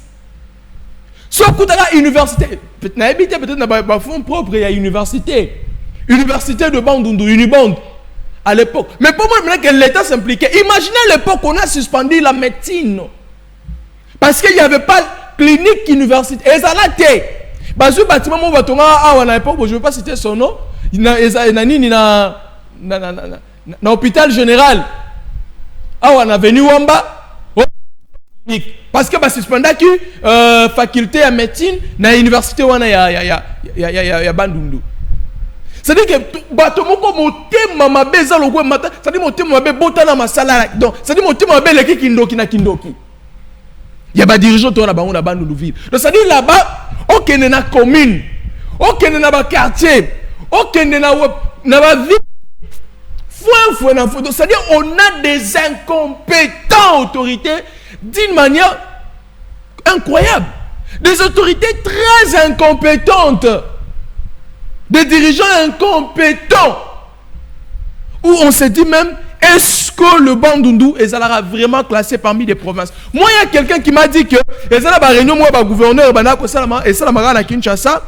Ce qu'on kuta université, peut-être na ba fonds propre ya université. Université de Bandundu, Uniband. À l'époque. Mais pour moi, que l'État s'impliquait. Imaginez à l'époque qu'on a suspendu la médecine. Parce qu'il n'y avait pas de clinique universitaire. Et ça l'a été. Parce que le bâtiment, à l'époque, je ne vais pas citer son nom, il y a l'hôpital général. On a venu Wamba. Parce que bah, suspendu la faculté de médecine dans l'université il y a Bandundu. C'est-à-dire que bato moko motema mabe za lokwe mata, c'est-à-dire motema mabe botana masala. Donc, c'est-à-dire motema mabe leki kindoki na kindoki. Il y a ba dirigeant to na bango na Bandundu-Ville. Donc c'est-à-dire là-bas, okende na commune, okende na ba quartier, okende na ba ville. C'est-à-dire on a des incompétents autorités d'une manière incroyable. Des autorités très incompétentes. Des dirigeants incompétents. Où on se dit même, est-ce que le Bandundu est vraiment classé parmi les provinces? Moi, il y a quelqu'un qui m'a dit que les réunion, moi, gouverneur, et ça, la Kinshasa,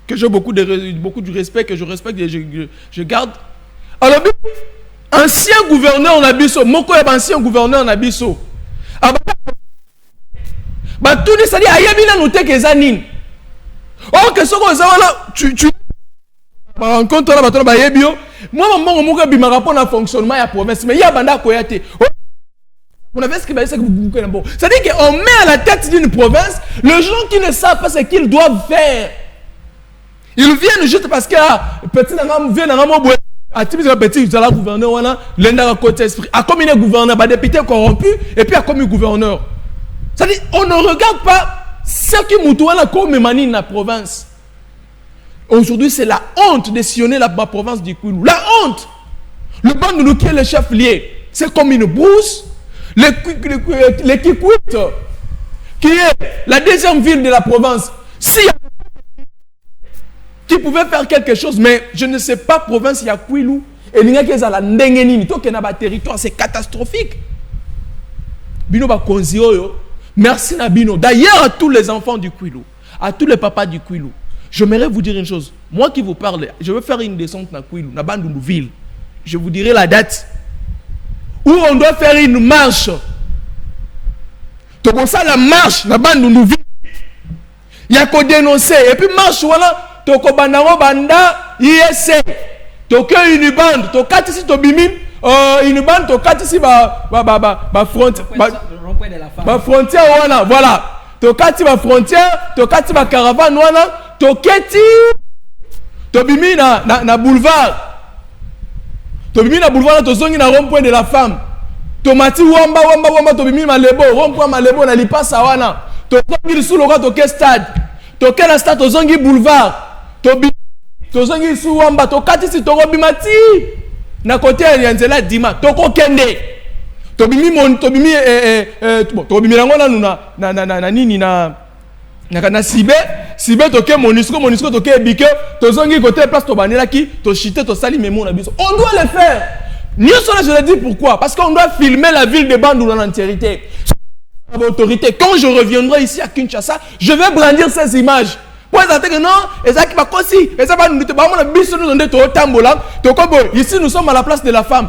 que j'ai beaucoup de respect, que je respecte et je garde. Alors, ancien gouverneur en Abisso, Moko est ancien gouverneur en Abisso. Tout le monde, il y a noté que Zanine. Or que ce qu'on a là, tu rencontres là, tu vas bien. Moi, mon bi rapport à fonctionnement à la province, mais il y a banda koyate. On avait ce qui m'a dit que bon. C'est-à-dire qu'on met à la tête d'une province les gens qui ne savent pas ce qu'ils doivent faire. Ils viennent juste parce que petit n'angam vient n'angam boue. À type de petit, vous allez gouverneur voilà, l'enda à côté esprit. À comme il est gouverneur, bah député corrompu et puis à comme il gouverneur. C'est-à-dire on ne regarde pas ce qui moutouana comme manie dans la province. Aujourd'hui, c'est la honte de sillonner la province du Kwilu. La honte. Le Bandundu qui est le chef lié, c'est comme une brousse. Les Kikwit, qui est la deuxième ville de la province, qui pouvait faire quelque chose, mais je ne sais pas, province, il y a Kwilu. Et il y a la Ndengenini, tout le territoire, c'est catastrophique. Bino ba konzio. Merci Nabino. D'ailleurs, à tous les enfants du Kwilu, à tous les papas du Kwilu, j'aimerais vous dire une chose. Moi qui vous parle, je veux faire une descente dans Kwilu, dans Bandundu-Ville. Je vous dirai la date où on doit faire une marche. Donc, ça, la marche dans Bandundu-Ville. Il y a qu'à dénoncer. Et puis, marche, voilà. Toko bandango banda, ISC. Toko uniband. Toko katisi tobimim. Uniband, toko katisi frontière wana voilà tokati ba frontière tokati ba caravane wana toketi tobimi na boulevard tozongi na rond-point de la femme tomati wamba tobimi malebo rond-point malebo na lipasa wana tozongi sous le toke stade toke na stade tozongi boulevard tozongi sous wamba tokati si tokobimati na côté ya nzela dima tokokende tobimi rango na nini na sibe toke monisco toke ebike tozongi côté place tobanela ki to chité to sali memo na biso. On doit le faire. Je le dis pourquoi? Parce qu'on doit filmer la ville de Bandundu en entièreté. Autorité. Quand je reviendrai ici à Kinshasa, je vais brandir ces images. Pour exemple que non, ici nous sommes à la place de la femme.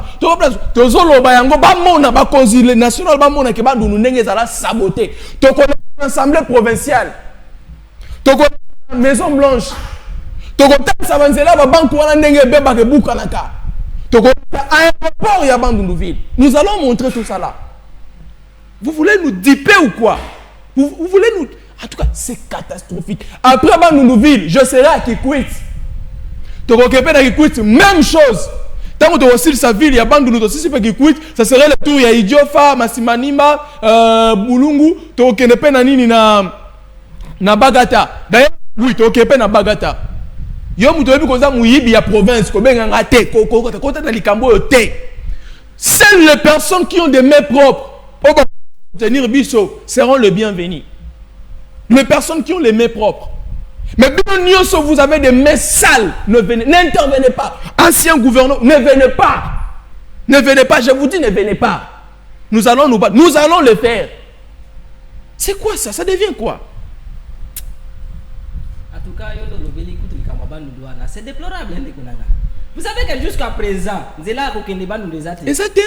Saboté. L'Assemblée provinciale. Maison Blanche. Nous allons montrer tout ça là. Vous voulez nous diper ou quoi? Vous voulez nous... En tout cas, c'est catastrophique. Après Bandundu-Ville, je serai à Kikwit. Même chose. Tant que tu aussi sa ville, il y a Bandundu, aussi pas Kikwit, ça serait le tour. Il y a Idiofa, Masimanimba, Bulungu, tu as nani na Bagata. D'ailleurs, oui, tu as na Bagata. Yo mutobi koza muyibi ya province ko benga ngate ko na likambo yo te. Seules les personnes qui ont des mains propres soutenir Bisso seront les bienvenus. Les personnes qui ont les mains propres. Mais vous avez des mains sales. N'intervenez pas. Ancien gouverneur, ne venez pas. Ne venez pas, je vous dis, ne venez pas. Nous allons nous battre. Nous allons le faire. C'est quoi ça? Ça devient quoi? En tout cas, c'est déplorable. Vous savez que jusqu'à présent, Exact.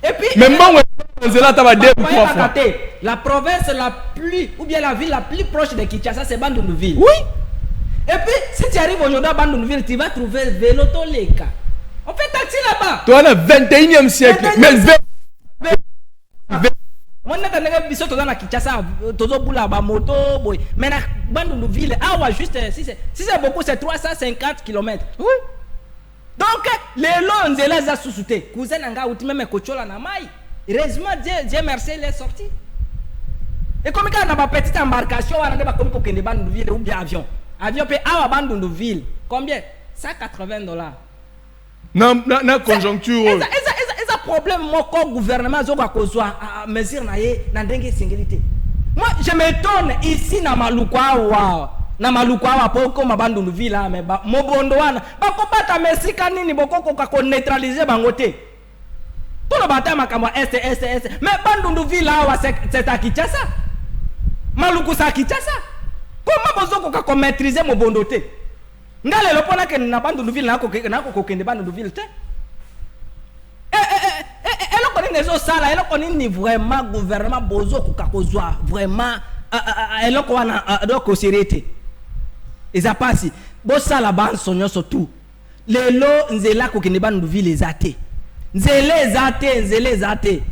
Et puis, même la province la plus, ou bien la ville la plus proche de Kinshasa, c'est Bandundu-Ville. Oui. Et puis, si tu arrives aujourd'hui à Bandundu-Ville, tu vas trouver Vélotoleka. On fait taxi là-bas. Tu as le 21e siècle. Mais moi, je suis dans Kinshasa, moto, mais dans Bandundu-Ville, juste, si c'est beaucoup, c'est 350 km. Oui. Donc, les lots, on les a sous-soutés. Cousin Nanga, ou même Kochola Namai. Heureusement, Dieu merci, il est sorti. Et comme il y a une petite embarcation, on a des Bandundu-Ville ou bien avion. Avion peut avoir Bandundu-Ville. Combien? $180. Dans la conjoncture. Et ça problème, moi, comme gouvernement, je vais mesure na dengue sécurité. Moi, je m'étonne ici dans Malukwa. Na Malukwa poko mabandundu villa mais mobondo wana bakobata mesika nini bokoko ko neutraliser bangote tout le bata makamwa est mais bandundu villa wa c'est à Kinshasa Maluku sa Kinshasa comment bozoko ko maîtriser mobondo te ngale lo pona ke na bandundu villa nako ko kende bandundu villa te elo ko ni zo sala elo ko ni vraiment gouvernement bozoko ka kozwa vraiment elo ko wana do ko sérité. Et ça passe. Bon ça la bande sonyo surtout. Les lots nzela ko kende bandu ville les athées. Nzele zate.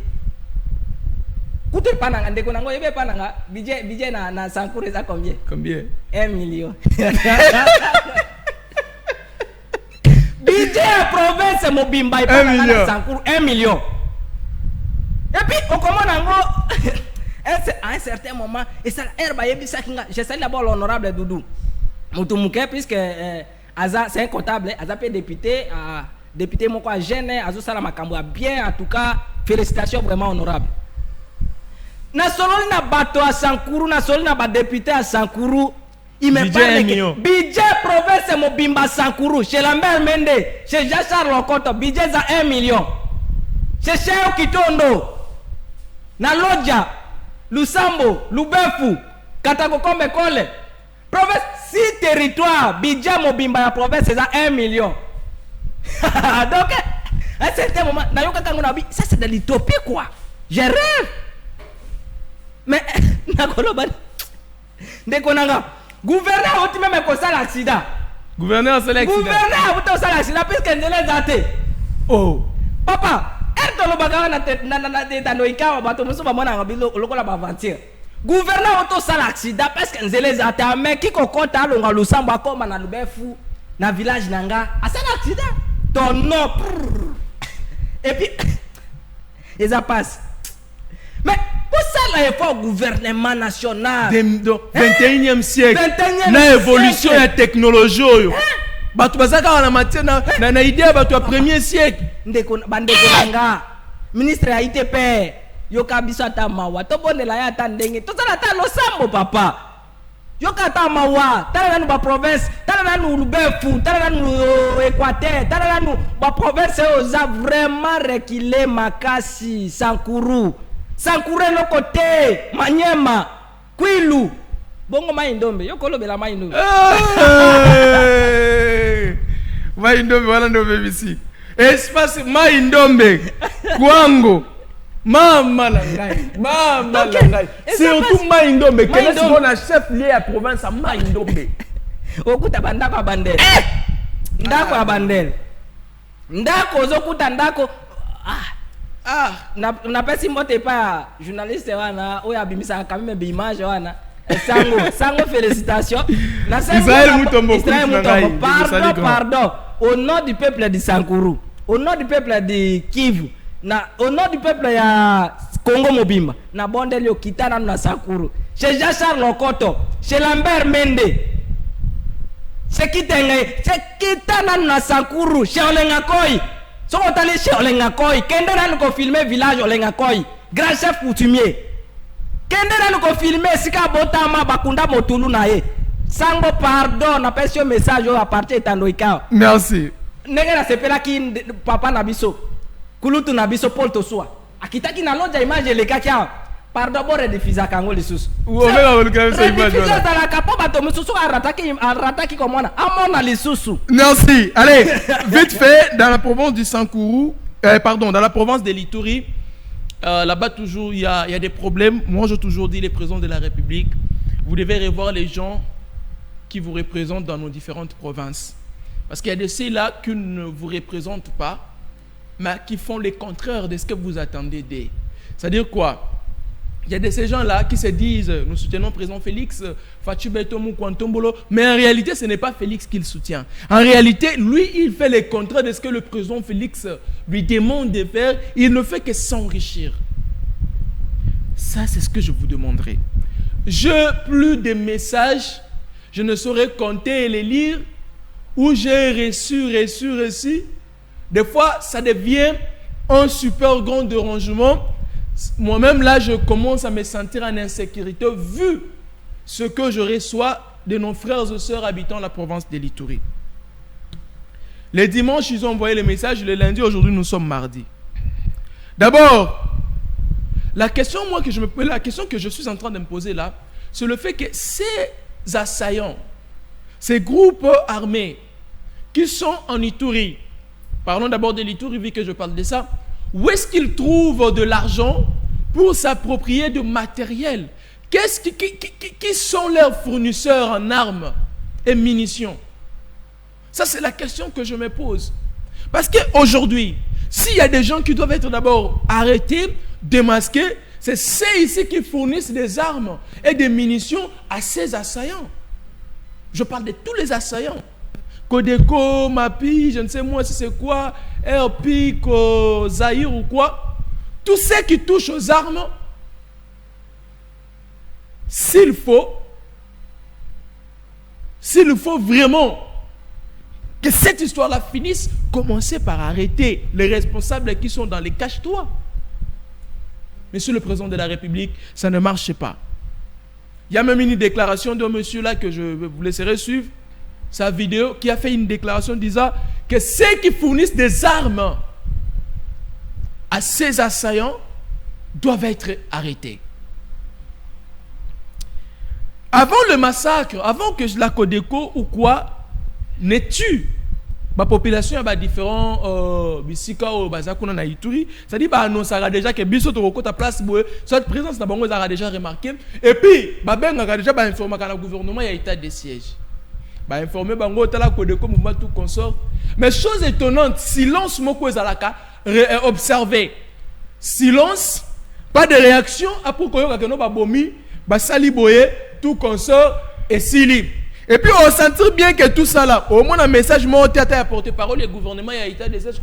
Koute pananga ndeko nango yebe pananga budget na Sankuru ça combien? Combien? 1 million. Budget province Mobimba et pananga Sankuru 1 million. Et puis on commande nango à un certain moment et ça herbe yebi sakinga. Je salue d'abord l'honorable Doudou. Moutoumoukè, puisque c'est un comptable, Aza peut député mon quoi jeune, Azo Salama Kamboua bien, en tout cas, félicitations vraiment honorables. Na solo na bato à Sankuru, na solo na ba député à Sankuru, il me parle que budget province Mobimba Sankuru, chez la mère Mende, chez Jachar Lokoto, budget za 1 million. Chez Cheo Kitondo, na Lodja, Lusambo, Lubefu, Katakokombe Kole. Province, 6 territoires, budget Mobimba la province, c'est à 1 million. Donc, à un certain moment, ça c'est de l'utopie quoi. Je rêve. Mais, gouverneur, tu même comme ça l'accident. Gouverneur, c'est l'accident. Gouverneur, tu as l'accident, puisque nous les datés. Oh, papa, elle te le gouverneur auto sala accident parce que nzele zata mais qui kokota longa lusamba koma na lubefu na village nanga a sala accident ton nom et puis et ça passe mais pour ça là il faut gouvernement national 21e siècle na évolution ya technologie oyo bato bazaka na matière na idée bato premier siècle ndeko bandeko nanga ministre ya ITP yoka biso ata mawa to bonela ya ata ndenge to sala ata losambo papa yoka ata mawa tala nanu ba province tala nanu Lubefu tala nanu Équateur tala nanu ba province oza vraiment reculé makasi Sankuru le côté Manyema Kwilu bongo Maindombe yokolobela Maindombe Maindombe wala ndombe bisi espace Maindombe Kwango Mama langai. Surtout Maindombe. Quel est son chef lié à province à Maindombe? Okuta bandako abandel. Ndako abandel. Ndako zokuta ndako. Na pesi mote pa journaliste wana oya bimisa quand même image wana. Sango félicitations. Israël Mutombo. Pardon. Au nom du peuple de Sankuru, au nom du peuple de Kivu. Au nom du peuple ya Congo Mobimba na bonde lio kitana na Sankuru chez Jachar Lokoto chez Lambert Mende chez kitana na Sankuru chez Olengakoi soko tali chez Olengakoi kende na ko filmer village Olengakoi grand chef coutumier. Kende na ko filmer sika botama bakunda motulu na ye. Sango pardon na pesi message à partir tandoika. Merci. Nega na sepela ki papa na biso. Kulutu na biso Paul Tosua. Akitaki na lonja image le kakia. Pardon bore de fiza kango lisusu. Ou même avec le image. Fiza dans la capo bato mususu arataki comme on amona lisusu. Merci. Allez, vite fait dans la province du Sankourou, dans la province de l'Ituri, là-bas toujours il y a des problèmes. Moi j'ai toujours dit les présidents de la République, vous devez revoir les gens qui vous représentent dans nos différentes provinces. Parce qu'il y a de ceux-là qui ne vous représentent pas, mais qui font le contraire de ce que vous attendez d'eux. C'est-à-dire quoi? Il y a de ces gens-là qui se disent nous soutenons le président Félix, Fatou Betomu, Kwantombolo, mais en réalité ce n'est pas Félix qu'il soutient. En réalité, lui, il fait le contraire de ce que le président Félix lui demande de faire. Il ne fait que s'enrichir. Ça, c'est ce que je vous demanderai. J'ai plus de messages, je ne saurais compter et les lire, où j'ai reçu. Des fois, ça devient un super grand dérangement. Moi-même, là, je commence à me sentir en insécurité vu ce que je reçois de nos frères et sœurs habitant la province de l'Ituri. Les dimanches, ils ont envoyé les messages. Le lundi, aujourd'hui, nous sommes mardi. D'abord, la question que je suis en train de me poser là, c'est le fait que ces assaillants, ces groupes armés qui sont en Ituri, parlons d'abord de l'Ituri, vu que je parle de ça, où est-ce qu'ils trouvent de l'argent pour s'approprier de matériel? Qui sont leurs fournisseurs en armes et munitions? Ça, c'est la question que je me pose. Parce qu'aujourd'hui, s'il y a des gens qui doivent être d'abord arrêtés, démasqués, c'est ceux ici qui fournissent des armes et des munitions à ces assaillants. Je parle de tous les assaillants. Codeco, Mapi, je ne sais moi si c'est quoi, RP, Zahir ou quoi. Tous ceux qui touchent aux armes, s'il faut vraiment que cette histoire-là finisse, commencez par arrêter les responsables qui sont dans les cache-toi. Monsieur le Président de la République, ça ne marche pas. Il y a même une déclaration d'un monsieur là que je vous laisserai suivre, sa vidéo, qui a fait une déclaration disant que ceux qui fournissent des armes à ces assaillants doivent être arrêtés. Avant le massacre, avant que la Codeco ou quoi ne tue la population, il y a différents bisika ou bazakuna na Ituri, ça dit bah non ça a déjà que biso to ko ta place boye cette présence na bango a déjà remarqué et puis ba benga déjà ba informer que le gouvernement il y a état de siège. Ba informer bango tala Codeco mouvement tout consort. Mais chose étonnante, silence moko ezalaka observer. Silence, pas de réaction après koyoka que no ba bomi, ba sali boye tout consort et sili. Et puis on sentit bien que tout ça là, au moins un message monté à porter parole, le gouvernement et l'État de siège,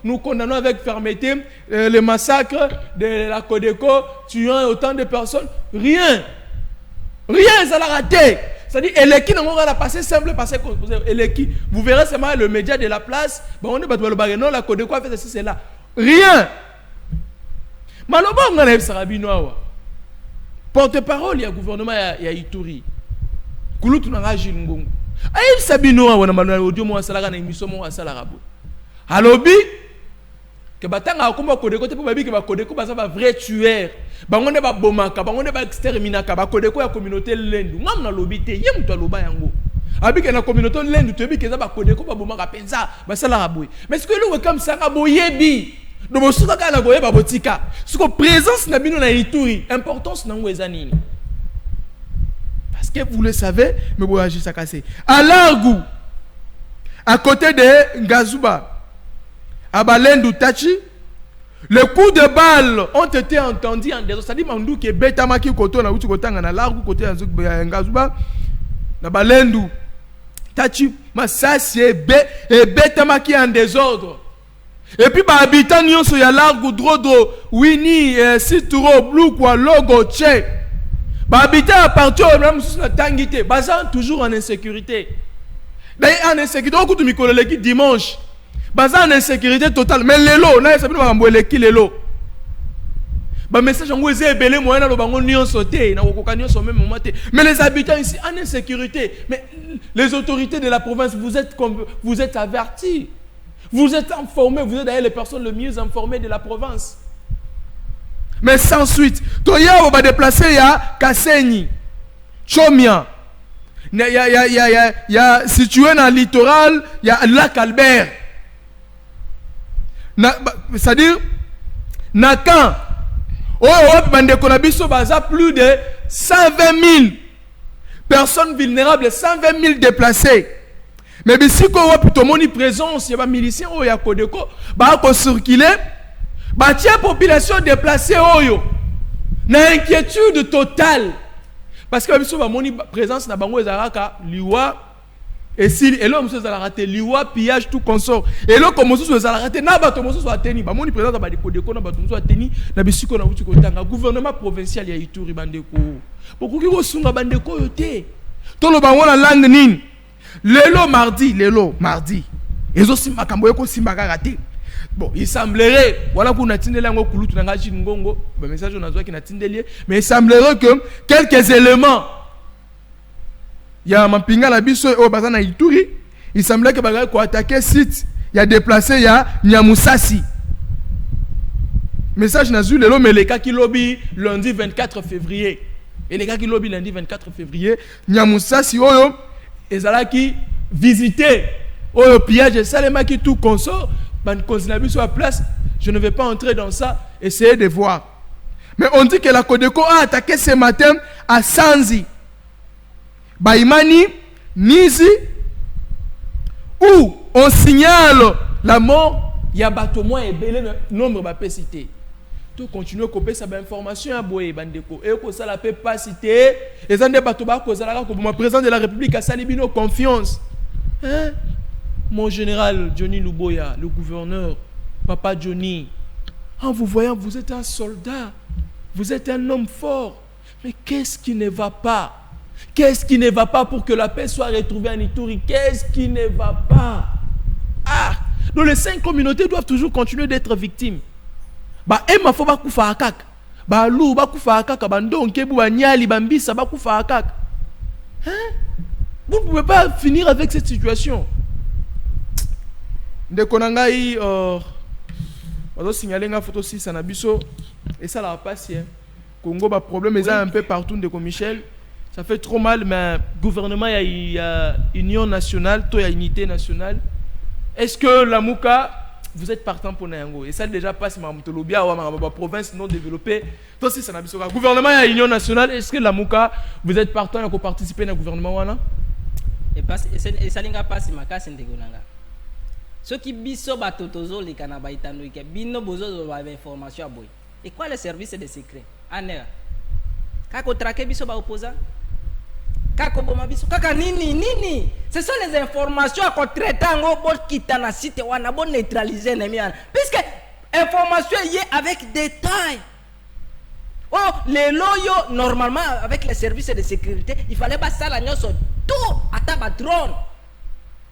nous condamnons avec fermeté le massacre de la Codeco, tuant autant de personnes. Rien, ça l'a raté. C'est-à-dire, Eleki n'a pas passé simple, passé Eleki. Vous verrez seulement le média de la place, on est battu le bagano, la Codeco a fait ceci, c'est là. Rien. Maloba on a Sarabino. Porte-parole, il y a gouvernement, il y a Ituri. Kulutu na ngaji ngongo. Ayi sabino wana manuel audio mo asala na émission mo asala rabo. Alobi ke batanga akomba Codeco te po babi ke ba Codeco ba za ba vrai tueur. Bangonde ba bomaka, bangonde ba exterminaka ba Codeco ya communauté lendu. Ngam na lobi te ye mtu aloba yango. Abi ke na communauté lendu te bi ke za ba Codeco ba bomaka penza ba sala rabo. Mais ce que le comme ça rabo yebi. Do mo suka kana goye ba botika. Suko présence na bino na Ituri, importance na ngweza nini? Parce que vous le savez, mais vous agissez ça cassé. À Largou, à côté de Ngazouba, à Balendu Tachi, les coups de balles ont été entendus en désordre. C'est-à-dire Mandou qui est Betamaki Koto, na Utu Kotanga, na Largou, côté de Ngazouba, na Balendu Tachi, mais ça c'est Betamaki en désordre. Et puis, bah, habitants, nous sommes à Largou, Drodo, Winnie, Situro, Blue, quoi, Logo, Tché. Bah, habitant à partir même sous la tangité, basant toujours en insécurité. D'ailleurs, en insécurité, on écoute Mikololeki dimanche. Basant en insécurité totale. Mais l'élo, là, ça veut dire l'élo. Bah message en est belé moyen le bango nion sauté na kokokanion au même moment. Mais les habitants ici en insécurité. Mais les autorités de la province, vous êtes avertis. Vous êtes informés, vous êtes d'ailleurs les personnes les mieux informées de la province. Mais sans suite, Toya on va déplacer à Kasenyi, Chomia. Il y a situé dans le littoral, il y a lac Albert. C'est-à-dire Nakan. Plus de 120 000 personnes vulnérables, 120 000 déplacés. Mais si on a une présence, il y a des miliciens qui ont circulé, il y a une population déplacée. Il y a une inquiétude totale. Parce que si on a une présence, liwa, et si l'homme se raté, liwa, pillage, tout consort. Et là, comme on se raté, n'a pas de présence, le gouvernement provincial, il y a Ituri Bandeko. Beaucoup qui sont Bandeko, tout le monde a la langue nin. Lelo mardi. Ils aussi makamboyeko simbaka raté. Bon, il semblerait, voilà pour n'atteindre la ngokulu tunangaji ngongo, le message on a besoin qu'il n'atteindre lié, mais il semblerait que quelques éléments, il y a un pinga la biso au bazana Ituri, il semblerait que bagay ko attaquer site, il y a déplacé, il y a Nyamusasi. Message n'a eu le mais les cas qui lobby lundi 24 février. Et les gars qui lobby lundi 24 février, Nyamusasi oyo ezalaki visiter oyo pillage salema qui tout consort. Sur la place, je ne vais pas entrer dans ça, essayez de voir. Mais on dit que la Codeco a attaqué ce matin à Sanzi, Baimani, Nizi, où on signale la mort, il y a bateau moins et belé nombre de cité. Tout continue à couper sa information à Boé Bandeko. Et que ça la peut pas citer. Et ça ne bateau pas cause à la comme président de la République à Salibino confiance. Hein? Mon général Johnny Luboya, le gouverneur, Papa Johnny, en vous voyant, vous êtes un soldat, vous êtes un homme fort. Mais qu'est-ce qui ne va pas? Qu'est-ce qui ne va pas pour que la paix soit retrouvée en Ituri? Qu'est-ce qui ne va pas? Ah! Donc les 5 communautés doivent toujours continuer d'être victimes. Bah, Emma faut pas koufa akak. Bah, Lou, ba koufa akak. Bah, Ndonke, Bou, Nyali, Bambisa, ba koufa akak. Hein? Vous ne pouvez pas finir avec cette situation. De Konangaï, on a signalé une photo 6 à Nabiso, et ça l'a passé. Congo, bah, problème, ils ont un peu partout de Michel. Ça fait trop mal, mais gouvernement, il y a union nationale, il y a unité nationale. Est-ce que la Mouka, vous êtes partant pour Nayango? Et ça déjà passe, ma Moutolobia, ma province non développée. Toi aussi, ça n'a pas. Gouvernement, il y a union nationale. Est-ce que la Mouka, vous êtes partant pour participer au gouvernement? Et ça n'a pas ma casse de Gonanga. Ceux qui biso batotozo les canaba itanoïke, bino bozo de l'information à boy. Et quoi le service de secret? Aner. Kako traqué biso ba opposant? Kako boma biso? Kaka nini? Ce sont les informations à qu'on traite en gros qui t'en a cité ou en bon neutraliser nemian. Puisque information y est avec détail. Oh, les loyaux normalement avec les services de sécurité, il fallait pas ça la sur tout à ta drone.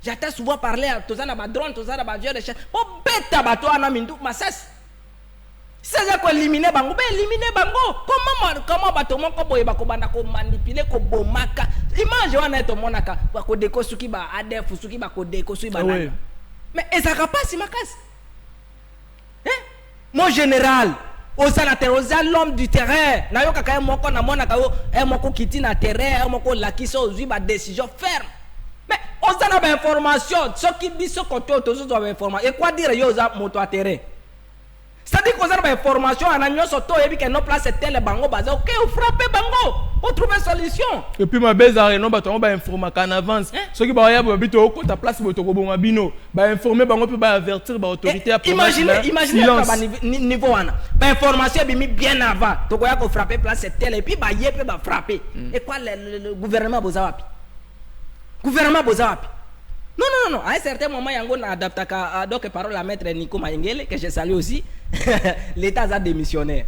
J'attends souvent parler à tous les drone, tous les vieux de chef. Pour bêta bateau à Namindou, Massas. C'est ça qu'on élimine bango, éliminer bango. Comment bateau mon kobo eba ko banda ko manipuler ko bomaka. Imagine on est au monaka, ba ko deko suki ba adef suki ba ko deko suki ba. Mais ça va pas si ma casse. Hein? Mon général, aux l'homme du terrain. Na yo kaka moko na monaka yo, moko kiti na terrain, moko lakiso ozui ba décision ferme. Mais on a des informations, ceux qui disent qu'on a des informations. Et quoi dire, yo za moto à terrain? C'est-à-dire qu'on a des informations, on a mis sur toi, et puis que nos places étaient les bango, ok, vous frappez bango, pour trouver une solution. Et puis ma baise à Renault, on va informer qu'en avance. Ceux qui vont habiter au côté, ta place, vous avez un bino, informer bango, puis avertir l'autorité à imaginez le niveau 1. L'information est bien avant. Donc on va frapper place, et puis il va frapper. Et quoi le gouvernement vous a gouvernement Bozawapi. Non. À un certain moment, il y a un adapté à donc parole à maître Nico Maïngele, que je salue aussi. L'État a démissionnaire.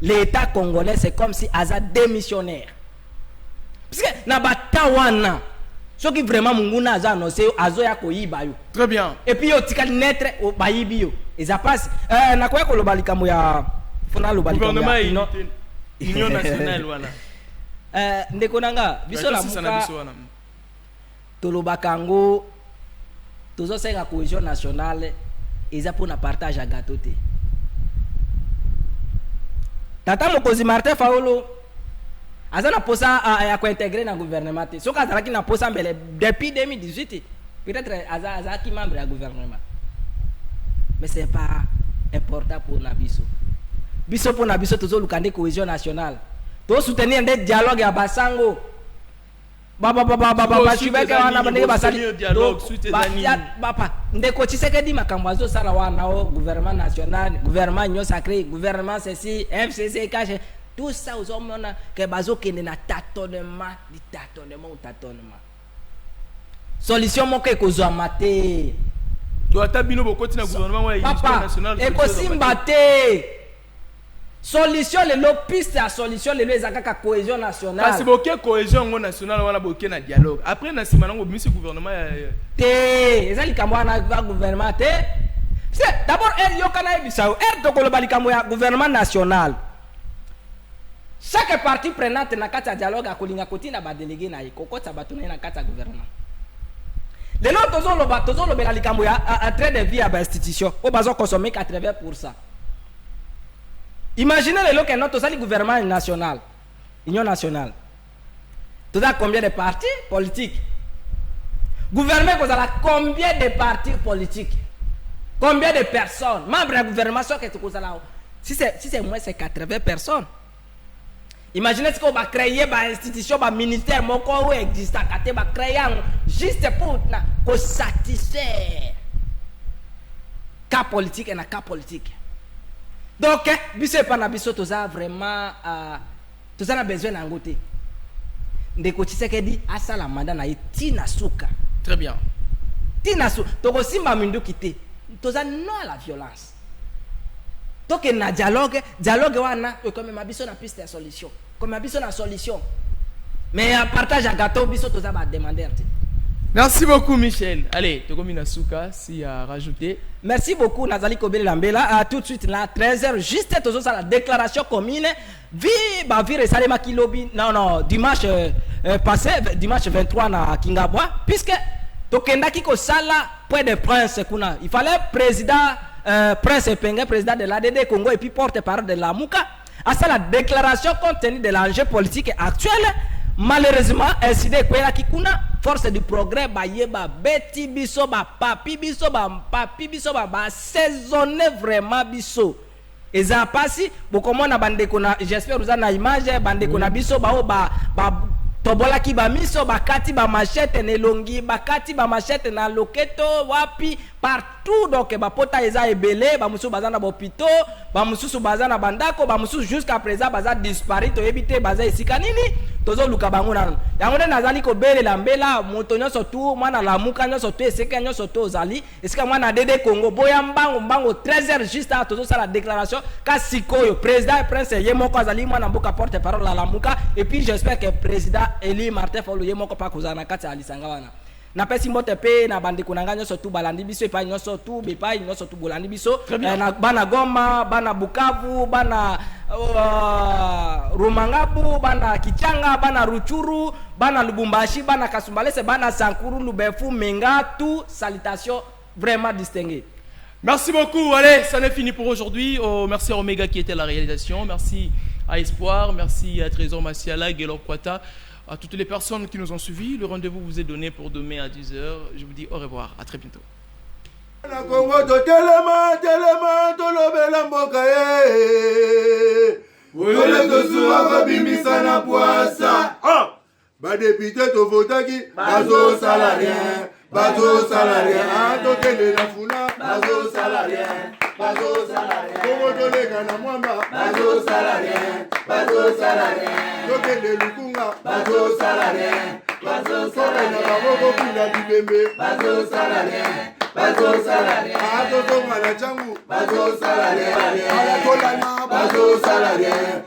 L'État congolais, c'est comme si Aza démissionnaire. Parce que Nabatawana, ce qui vraiment Munguna a annoncé, Azoya Koyibayo. Très bien. Et puis, il y a un naître au Bayibio. Et ça passe. N'a quoi que le balikamoya fona lo bali gouvernement union nationale wana ndeko nanga biso la muka tolobaka ngo tozosenga cohésion nationale eza mpona partage ya gâteau te. Tata mokonzi Martin Fayulu aza na posa ya kointegre na gouvernement te soki azalaki na posa mbele depuis 2018 peut-être azalaki membre ya gouvernement, mais c'est pas important pour na biso mpona biso tozoluka nde cohésion nationale tosoutenir nde dialogue ya basango bashubeke wana bandenge basali ndeko Tshisekedi makambo azosala wana o gouvernement national, gouvernement union sacrée, gouvernement ceci FCC cache tout ça ozomona ke bazokende na tâtonnement solution moko ekozwama te to ata bino bokoti na gouvernement wa union nationale ekosimba te. Solution lelo piste ya solution lelo ezakaka cohésion nationale kasi boke cohésion ngo nationale wana boke na dialogue après na sima nango bimisi gouvernement ya te eza likambo wana gouvernement te. C'est d'abord yokana ebisao tokoloba likambo ya gouvernement national. Chaque partie prenante na kati ya dialogue akolinga kotina ba délégué na kokota batone na kati ya gouvernement. Lelo tozolobela likambo ya train de vie ya ba institution o bazo consommer 80%. Imaginez le que notre sali gouvernement national, union nationale. Tu as combien de partis politiques? Gouvernement, vous avez combien de partis politiques? Combien de personnes? Membres du gouvernement, si c'est moins, c'est 80 personnes. Imaginez ce qu'on va créer, une institution, un ministère, mon corps existe, va créer juste pour satisfaire cas politique et na cas politique. Donc, biso pas na biso toza vraiment toza na besoin na ngote. Ndeko Tshisekedi asala mandat na tina suka. Très bien. Tina suka. Toko simba mindu kite. Toza non à la violence. Toke na dialogue wana comme mabiso na piste de solution. Comme mabiso na solution. Mais partage à gâteau biso toza ba demander. Merci beaucoup Michel. Allez, Tokomi Nasuka, si à rajouter. Merci beaucoup Nazali Kobele Lambela. Tout de suite là, 13h, juste la déclaration commune. Salema Kilobi, non, dimanche passé, dimanche 23 na Kingabwa, puisque Tokenda Kiko Sala, point de prince kuna. Il fallait président, prince Pengue, président de l'ADD Congo et puis porte-parole de la Mouka. À ça la déclaration compte tenu de l'enjeu politique actuel. Malheureusement, incident kwela kikuna force du progrès bayeba beti biso ba papi biso ba saisonner vraiment biso. Eza pasi bokomona bandeko na j'espère vous na image bandeko na biso ba tobola ki ba miso bakati ba machette nelongi bakati ba machette na loketo wapi partout donc ba pota eza ebele ba musu bazana ba hôpitaux ba musu bazana bandako ba musu jusqu'à présent baza disparu to ebité baza esika nini tozo luka bango na yango nde nazali ko belela mbela moto nyonso tu mwana lamuka nyonso tu esika nyonso to ozali esika mwana DD Congo boya mbango 13h juste à tozo sala déclaration ka sikoyo président prince yemoko azali mwana mboka porte parole la lamuka et puis j'espère que président Eli Martin Fayulu yemoko pa kozana kati alisanga wana na pesi mbote pe na bandeko na nganya surtout balandi biso epa nyonso tu bepa nyonso tu bolandi biso na bana Goma bana Bukavu bana Rumangabu bana Kichanga bana Ruchuru bana Lubumbashi bana Kasumbalese bana Sankuru Lubefu Menga tout salutations vraiment distinguées. Merci beaucoup. Allez, ça n'est fini pour aujourd'hui. Merci à Omega qui était à la réalisation. Merci à Espoir, merci à Trésor Massiala, Guélor Kwata, à toutes les personnes qui nous ont suivis. Le rendez-vous vous est donné pour demain à 10h. Je vous dis au revoir. À très bientôt. Député to votaki bazo salarien bazo salarien tokende na funa bazo salarien Kongo tolega na mwamba bazo salarien tokende lukunga bazo salarien na baboko kuna bibembe bazo salarien atotonga na changu bazo salarien ayatolana bazo salarien